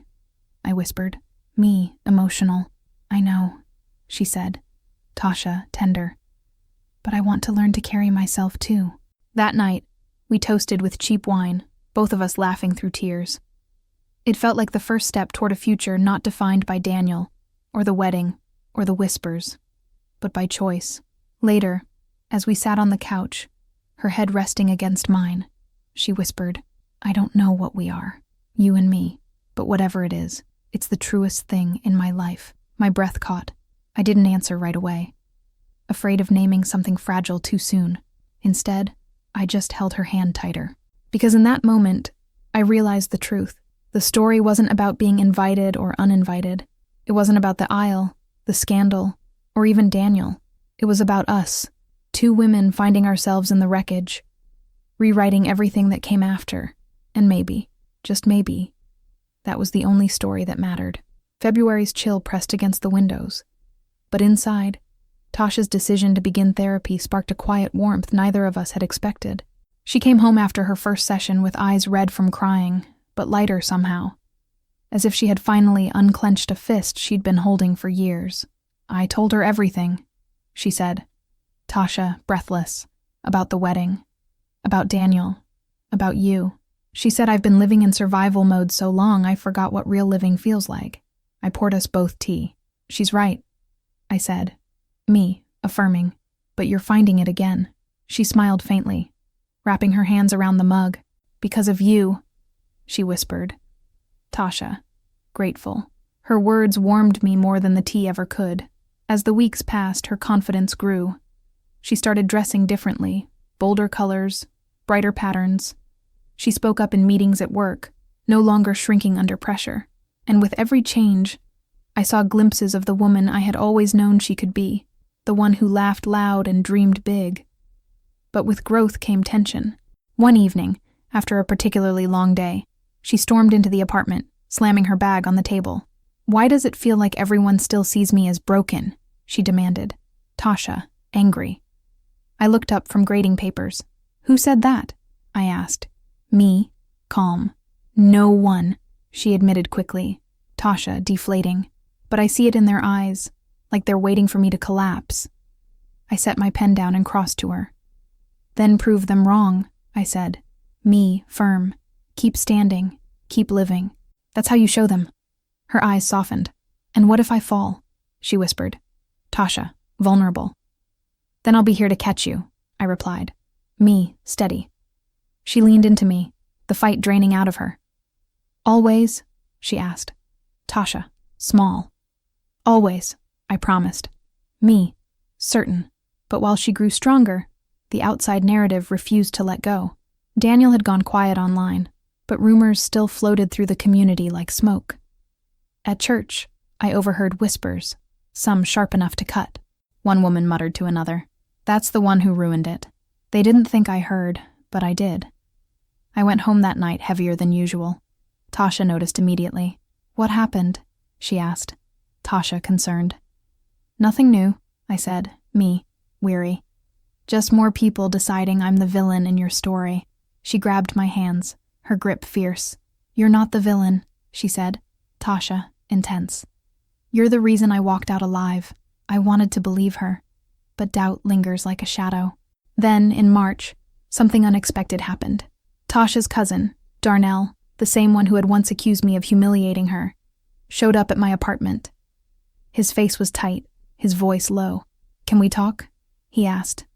I whispered. Me, emotional. "I know," she said. Tasha, tender. "But I want to learn to carry myself too." That night, we toasted with cheap wine, both of us laughing through tears. It felt like the first step toward a future not defined by Daniel, or the wedding, or the whispers, but by choice. Later, as we sat on the couch, her head resting against mine, she whispered, "I don't know what we are, you and me, but whatever it is, it's the truest thing in my life." My breath caught. I didn't answer right away, afraid of naming something fragile too soon. Instead, I just held her hand tighter. Because in that moment, I realized the truth. The story wasn't about being invited or uninvited. It wasn't about the aisle, the scandal, or even Daniel. It was about us, two women finding ourselves in the wreckage, rewriting everything that came after, and maybe, just maybe, that was the only story that mattered. February's chill pressed against the windows, but inside, Tasha's decision to begin therapy sparked a quiet warmth neither of us had expected. She came home after her first session with eyes red from crying, but lighter somehow, as if she had finally unclenched a fist she'd been holding for years. "I told her everything," she said. Tasha, breathless, about the wedding, about Daniel, about you. She said, "I've been living in survival mode so long I forgot what real living feels like." I poured us both tea. "She's right," I said. Me, affirming. "But you're finding it again." She smiled faintly, wrapping her hands around the mug. "Because of you," she whispered. Tasha, grateful. Her words warmed me more than the tea ever could. As the weeks passed, her confidence grew. She started dressing differently, bolder colors, brighter patterns. She spoke up in meetings at work, no longer shrinking under pressure. And with every change, I saw glimpses of the woman I had always known she could be, the one who laughed loud and dreamed big. But with growth came tension. One evening, after a particularly long day, she stormed into the apartment, slamming her bag on the table. "Why does it feel like everyone still sees me as broken?" she demanded. Tasha, angry. I looked up from grading papers. "Who said that?" I asked. Me, calm. "No one," she admitted quickly. Tasha, deflating. "But I see it in their eyes, like they're waiting for me to collapse." I set my pen down and crossed to her. "Then prove them wrong," I said. Me, firm. "Keep standing. Keep living. That's how you show them." Her eyes softened. "And what if I fall?" she whispered. Tasha, vulnerable. "Then I'll be here to catch you," I replied. Me, steady. She leaned into me, the fight draining out of her. "Always?" she asked. Tasha, small. "Always," I promised. Me, certain. But while she grew stronger, the outside narrative refused to let go. Daniel had gone quiet online, but rumors still floated through the community like smoke. At church, I overheard whispers, some sharp enough to cut. One woman muttered to another, That's the one who ruined it. They didn't think I heard, but I did. I went home that night heavier than usual. Tasha noticed immediately. What happened? She asked. Tasha, concerned. Nothing new, I said, me, weary. Just more people deciding I'm the villain in your story. She grabbed my hands, her grip fierce. You're not the villain, she said. Tasha, intense. You're the reason I walked out alive. I wanted to believe her, but doubt lingers like a shadow. Then, in March, something unexpected happened. Tasha's cousin, Darnell, the same one who had once accused me of humiliating her, showed up at my apartment. His face was tight, his voice low. Can we talk? He asked.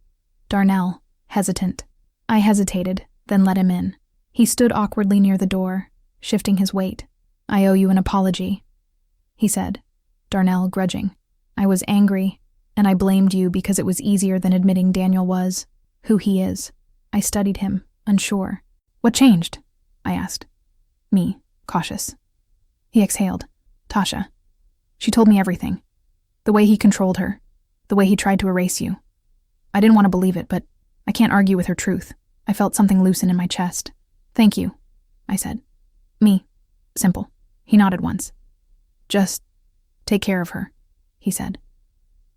Darnell, hesitant. I hesitated, then let him in. He stood awkwardly near the door, shifting his weight. I owe you an apology, he said. Darnell, grudging. I was angry, and I blamed you because it was easier than admitting Daniel was who he is. I studied him, unsure. What changed? I asked. Me, cautious. He exhaled. Tasha. She told me everything. The way he controlled her. The way he tried to erase you. I didn't want to believe it, but I can't argue with her truth. I felt something loosen in my chest. Thank you, I said. Me. Simple. He nodded once. Just take care of her, he said.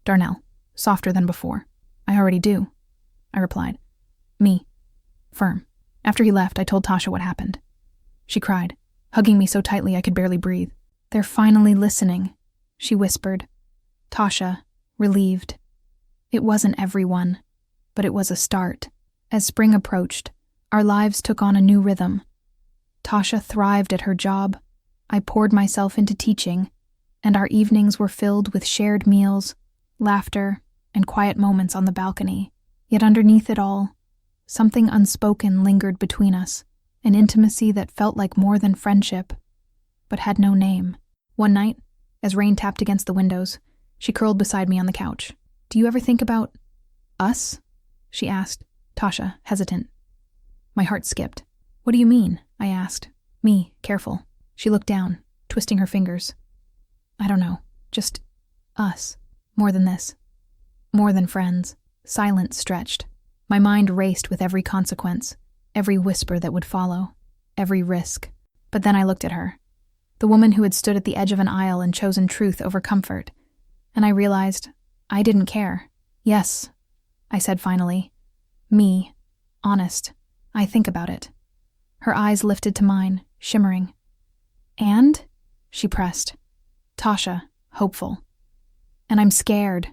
Darnell, softer than before. I already do, I replied. Me. Firm. After he left, I told Tasha what happened. She cried, hugging me so tightly I could barely breathe. They're finally listening, she whispered. Tasha, relieved. It wasn't everyone, but it was a start. As spring approached, our lives took on a new rhythm. Tasha thrived at her job. I poured myself into teaching, and our evenings were filled with shared meals, laughter, and quiet moments on the balcony. Yet underneath it all, something unspoken lingered between us, an intimacy that felt like more than friendship, but had no name. One night, as rain tapped against the windows, she curled beside me on the couch. Do you ever think about us? She asked, Tasha, hesitant. My heart skipped. What do you mean? I asked. Me, careful. She looked down, twisting her fingers. I don't know, just us. More than this. More than friends. Silence stretched. My mind raced with every consequence, every whisper that would follow, every risk. But then I looked at her, the woman who had stood at the edge of an aisle and chosen truth over comfort, and I realized I didn't care. Yes, I said finally. Me, honest. I think about it. Her eyes lifted to mine, shimmering. And? She pressed. Tasha, hopeful. And I'm scared,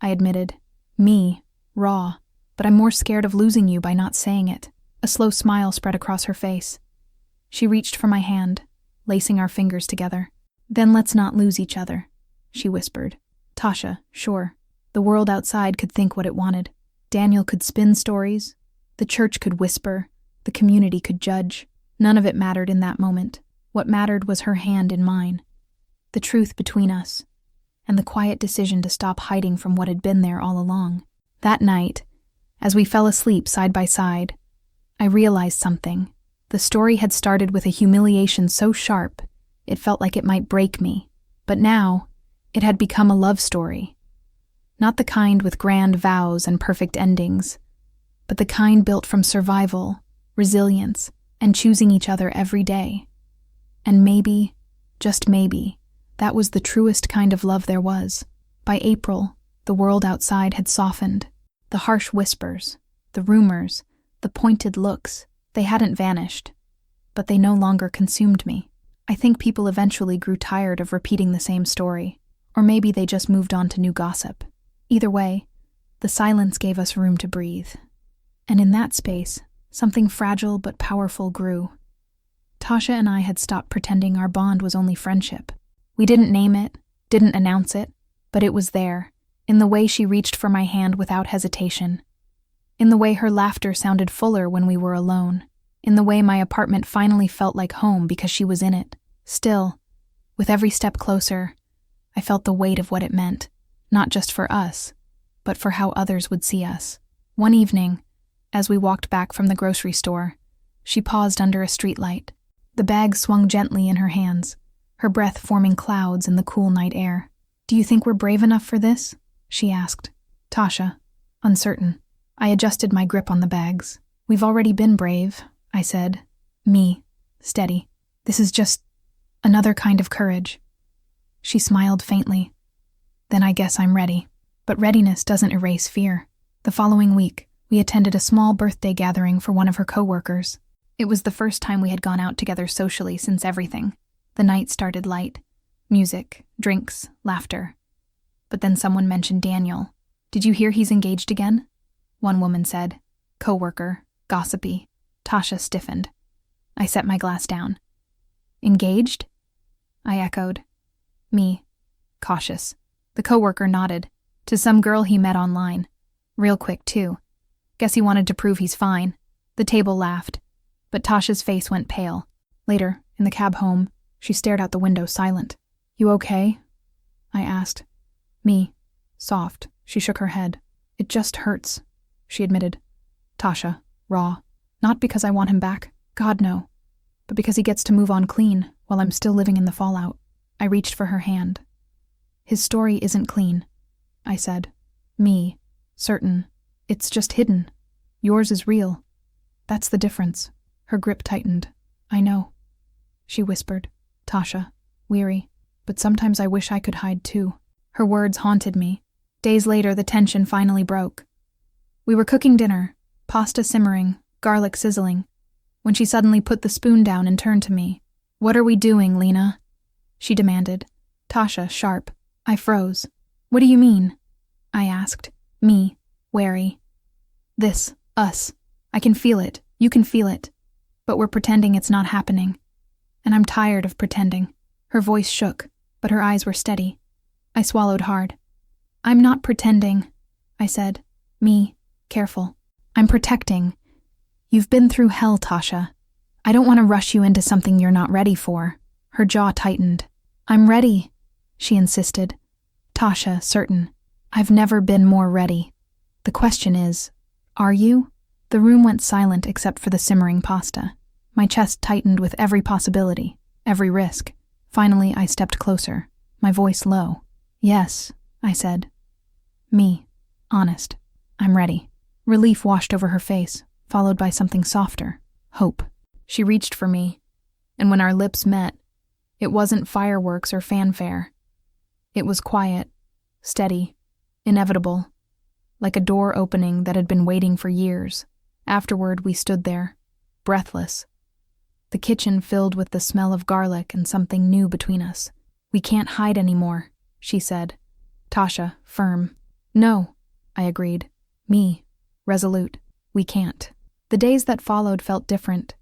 I admitted. Me, raw. But I'm more scared of losing you by not saying it. A slow smile spread across her face. She reached for my hand, lacing our fingers together. Then let's not lose each other, she whispered. Tasha, sure. The world outside could think what it wanted. Daniel could spin stories. The church could whisper. The community could judge. None of it mattered in that moment. What mattered was her hand in mine. The truth between us. And the quiet decision to stop hiding from what had been there all along. That night, as we fell asleep side by side, I realized something. The story had started with a humiliation so sharp, it felt like it might break me. But now, it had become a love story. Not the kind with grand vows and perfect endings, but the kind built from survival, resilience, and choosing each other every day. And maybe, just maybe, that was the truest kind of love there was. By April, the world outside had softened. The harsh whispers, the rumors, the pointed looks, they hadn't vanished, but they no longer consumed me. I think people eventually grew tired of repeating the same story, or maybe they just moved on to new gossip. Either way, the silence gave us room to breathe. And in that space, something fragile but powerful grew. Tasha and I had stopped pretending our bond was only friendship. We didn't name it, didn't announce it, but it was there. In the way she reached for my hand without hesitation. In the way her laughter sounded fuller when we were alone. In the way my apartment finally felt like home because she was in it. Still, with every step closer, I felt the weight of what it meant, not just for us, but for how others would see us. One evening, as we walked back from the grocery store, she paused under a streetlight. The bag swung gently in her hands, her breath forming clouds in the cool night air. Do you think we're brave enough for this? She asked. Tasha, uncertain. I adjusted my grip on the bags. We've already been brave, I said. Me, steady. This is just another kind of courage. She smiled faintly. Then I guess I'm ready. But readiness doesn't erase fear. The following week, we attended a small birthday gathering for one of her coworkers. It was the first time we had gone out together socially since everything. The night started light. Music, drinks, laughter. But then someone mentioned Daniel. Did you hear he's engaged again? One woman said. Coworker, gossipy. Tasha stiffened. I set my glass down. Engaged? I echoed. Me, cautious. The coworker nodded. To some girl he met online. Real quick, too. Guess he wanted to prove he's fine. The table laughed. But Tasha's face went pale. Later, in the cab home, she stared out the window silent. You okay? I asked. Me, soft. She shook her head. It just hurts, she admitted. Tasha, raw. Not because I want him back. God, no. But because he gets to move on clean while I'm still living in the fallout. I reached for her hand. His story isn't clean, I said. Me, certain. It's just hidden. Yours is real. That's the difference. Her grip tightened. I know. She whispered. Tasha, weary. But sometimes I wish I could hide too. Her words haunted me. Days later, the tension finally broke. We were cooking dinner, pasta simmering, garlic sizzling, when she suddenly put the spoon down and turned to me. What are we doing, Lena? She demanded. Tasha, sharp. I froze. What do you mean? I asked. Me, wary. This, us. I can feel it. You can feel it. But we're pretending it's not happening. And I'm tired of pretending. Her voice shook, but her eyes were steady. I swallowed hard. I'm not pretending, I said. Me, careful. I'm protecting. You've been through hell, Tasha. I don't want to rush you into something you're not ready for. Her jaw tightened. I'm ready, she insisted. Tasha, certain. I've never been more ready. The question is, are you? The room went silent except for the simmering pasta. My chest tightened with every possibility, every risk. Finally, I stepped closer, my voice low. Yes, I said. Me, honest. I'm ready. Relief washed over her face, followed by something softer, hope. She reached for me, and when our lips met, it wasn't fireworks or fanfare. It was quiet, steady, inevitable, like a door opening that had been waiting for years. Afterward, we stood there, breathless. The kitchen filled with the smell of garlic and something new between us. We can't hide anymore, she said. Tasha, firm. No, I agreed. Me, resolute. We can't. The days that followed felt different.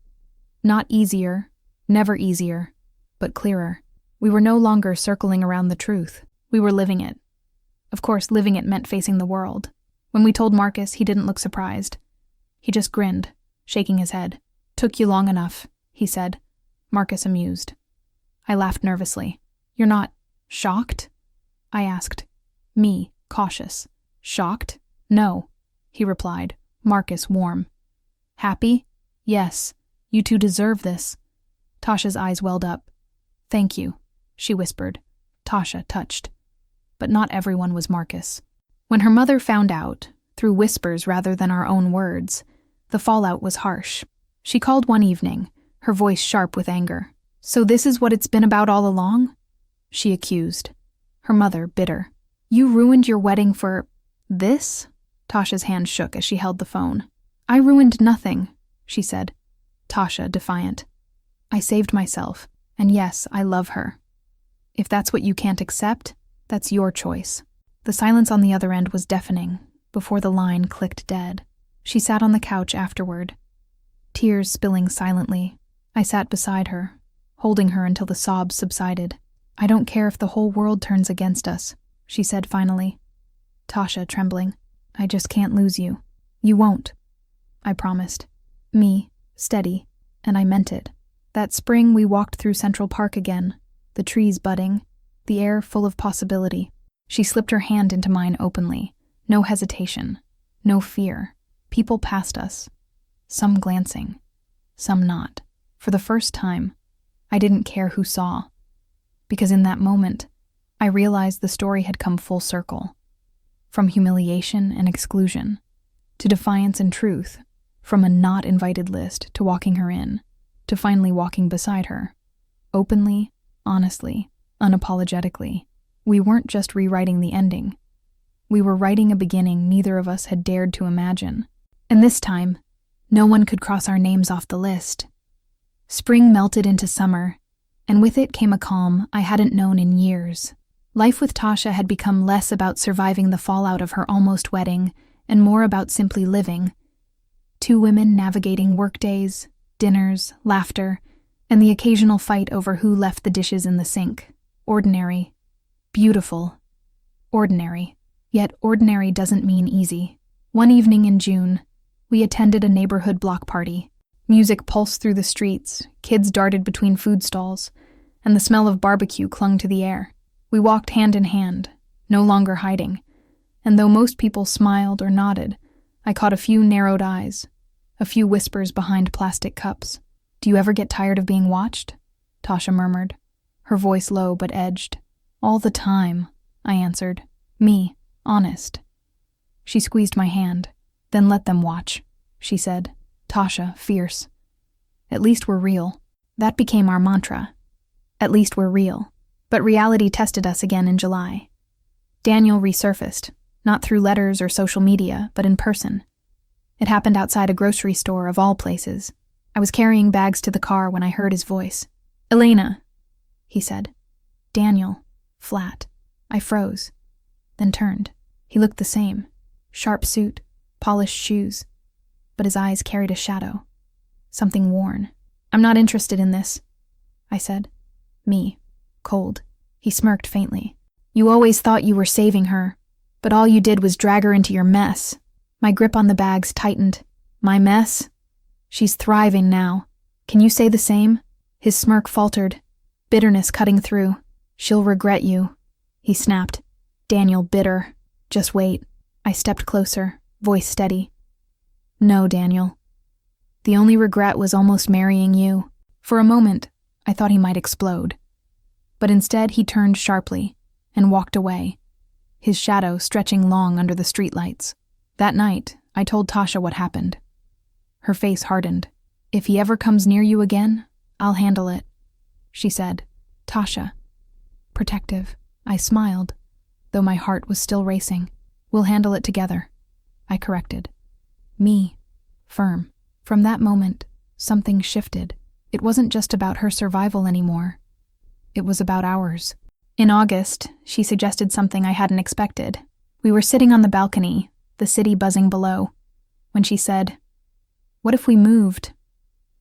Not easier, never easier, but clearer. We were no longer circling around the truth. We were living it. Of course, living it meant facing the world. When we told Marcus, he didn't look surprised. He just grinned, shaking his head. Took you long enough, he said. Marcus amused. I laughed nervously. You're not shocked? I asked. Me, cautious. Shocked? No, he replied. Marcus, warm. Happy? Yes. You two deserve this. Tasha's eyes welled up. Thank you, she whispered. Tasha touched. But not everyone was Marcus. When her mother found out, through whispers rather than our own words, the fallout was harsh. She called one evening, her voice sharp with anger. So this is what it's been about all along? She accused. Her mother, bitter. You ruined your wedding for this? Tasha's hand shook as she held the phone. I ruined nothing, she said. Tasha, defiant. I saved myself, and yes, I love her. If that's what you can't accept, that's your choice. The silence on the other end was deafening, before the line clicked dead. She sat on the couch afterward, tears spilling silently. I sat beside her, holding her until the sobs subsided. I don't care if the whole world turns against us, she said finally. Tasha, trembling. I just can't lose you. You won't, I promised. Me, steady, and I meant it. That spring we walked through Central Park again, the trees budding, the air full of possibility. She slipped her hand into mine openly. No hesitation, no fear. People passed us, some glancing, some not. For the first time, I didn't care who saw, because in that moment, I realized the story had come full circle. from humiliation and exclusion to defiance and truth, from a not invited list to walking her in, to finally walking beside her. Openly, honestly, unapologetically. We weren't just rewriting the ending. We were writing a beginning neither of us had dared to imagine. And this time, no one could cross our names off the list. Spring melted into summer, and with it came a calm I hadn't known in years. Life with Tasha had become less about surviving the fallout of her almost wedding and more about simply living. Two women navigating workdays, dinners, laughter, and the occasional fight over who left the dishes in the sink. Ordinary. Beautiful. Ordinary. Yet ordinary doesn't mean easy. One evening in June, we attended a neighborhood block party. Music pulsed through the streets, kids darted between food stalls, and the smell of barbecue clung to the air. We walked hand in hand, no longer hiding, and though most people smiled or nodded, I caught a few narrowed eyes, a few whispers behind plastic cups. "Do you ever get tired of being watched?" Tasha murmured, her voice low but edged. "All the time," I answered. "Me, honest." She squeezed my hand. "Then let them watch," she said. Tasha, fierce. "At least we're real." That became our mantra. At least we're real. But reality tested us again in July. Daniel resurfaced, not through letters or social media, but in person. It happened outside a grocery store of all places. I was carrying bags to the car when I heard his voice. "Elena," he said. "Daniel," flat. I froze, then turned. He looked the same. Sharp suit, polished shoes, but his eyes carried a shadow. Something worn. "I'm not interested in this," I said. Me. Cold. He smirked faintly. "You always thought you were saving her, but all you did was drag her into your mess." My grip on the bags tightened. "My mess? She's thriving now. Can you say the same?" His smirk faltered, bitterness cutting through. "She'll regret you," he snapped. Daniel, bitter. "Just wait." I stepped closer, voice steady. "No, Daniel. The only regret was almost marrying you." For a moment, I thought he might explode. But instead he turned sharply and walked away, his shadow stretching long under the streetlights. That night, I told Tasha what happened. Her face hardened. "If he ever comes near you again, I'll handle it," she said. "Tasha." Protective. I smiled, though my heart was still racing. "We'll handle it together," I corrected. Me. Firm. From that moment, something shifted. It wasn't just about her survival anymore. It was about ours. In August, she suggested something I hadn't expected. We were sitting on the balcony, the city buzzing below, when she said, "What if we moved?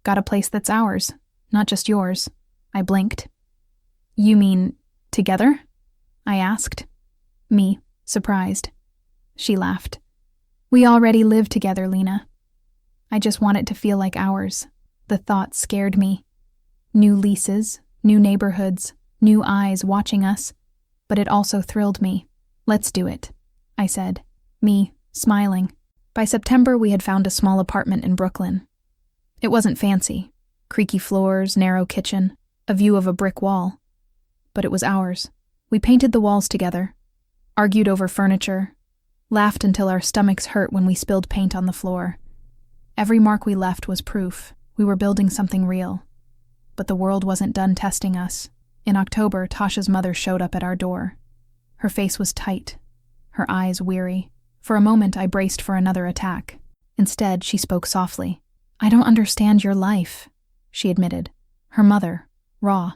Got a place that's ours, not just yours." I blinked. "You mean, together?" I asked. Me, surprised. She laughed. "We already live together, Lena. I just want it to feel like ours." The thought scared me. New leases, new neighborhoods, new eyes watching us, but it also thrilled me. "Let's do it," I said, me, smiling. By September, we had found a small apartment in Brooklyn. It wasn't fancy. Creaky floors, narrow kitchen, a view of a brick wall. But it was ours. We painted the walls together, argued over furniture, laughed until our stomachs hurt when we spilled paint on the floor. Every mark we left was proof. We were building something real. But the world wasn't done testing us. In October, Tasha's mother showed up at our door. Her face was tight, her eyes weary. For a moment, I braced for another attack. Instead, she spoke softly. "I don't understand your life," she admitted. Her mother, raw.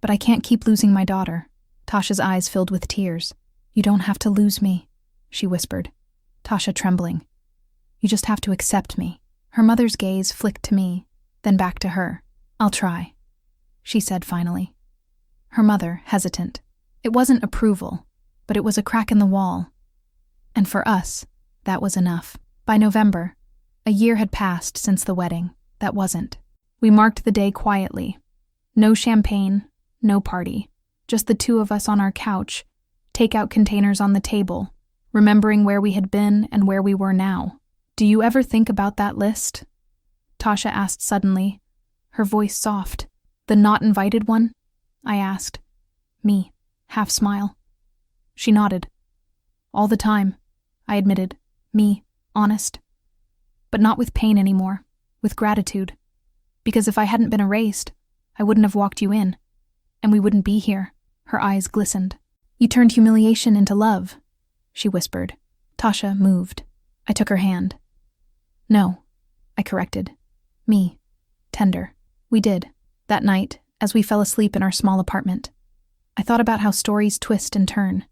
"But I can't keep losing my daughter." Tasha's eyes filled with tears. "You don't have to lose me," she whispered. Tasha trembling. "You just have to accept me." Her mother's gaze flicked to me, then back to her. "I'll try," she said finally. Her mother, hesitant. It wasn't approval, but it was a crack in the wall. And for us, that was enough. By November, a year had passed since the wedding. That wasn't. We marked the day quietly. No champagne, no party. Just the two of us on our couch, takeout containers on the table, remembering where we had been and where we were now. "Do you ever think about that list?" Tasha asked suddenly, her voice soft. "The not invited one?" I asked. Me, half smile. She nodded. All the time, I admitted. Me, honest. But not with pain anymore, with gratitude. Because if I hadn't been erased, I wouldn't have walked you in. And we wouldn't be here. Her eyes glistened. You turned humiliation into love, she whispered. Tasha moved. I took her hand. No, I corrected. Me, tender. We did. That night, as we fell asleep in our small apartment, I thought about how stories twist and turn.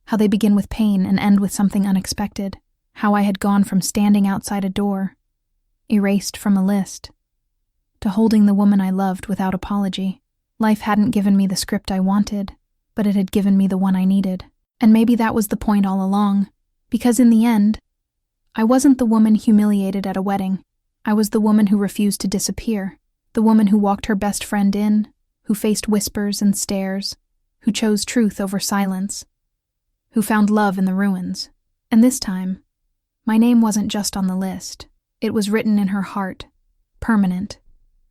How they begin with pain and end with something unexpected. How I had gone from standing outside a door, erased from a list, to holding the woman I loved without apology. Life hadn't given me the script I wanted, but it had given me the one I needed. And maybe that was the point all along, because in the end, I wasn't the woman humiliated at a wedding. I was the woman who refused to disappear, the woman who walked her best friend in, who faced whispers and stares, who chose truth over silence, who found love in the ruins. And this time, my name wasn't just on the list. It was written in her heart, permanent,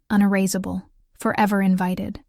unerasable, forever invited.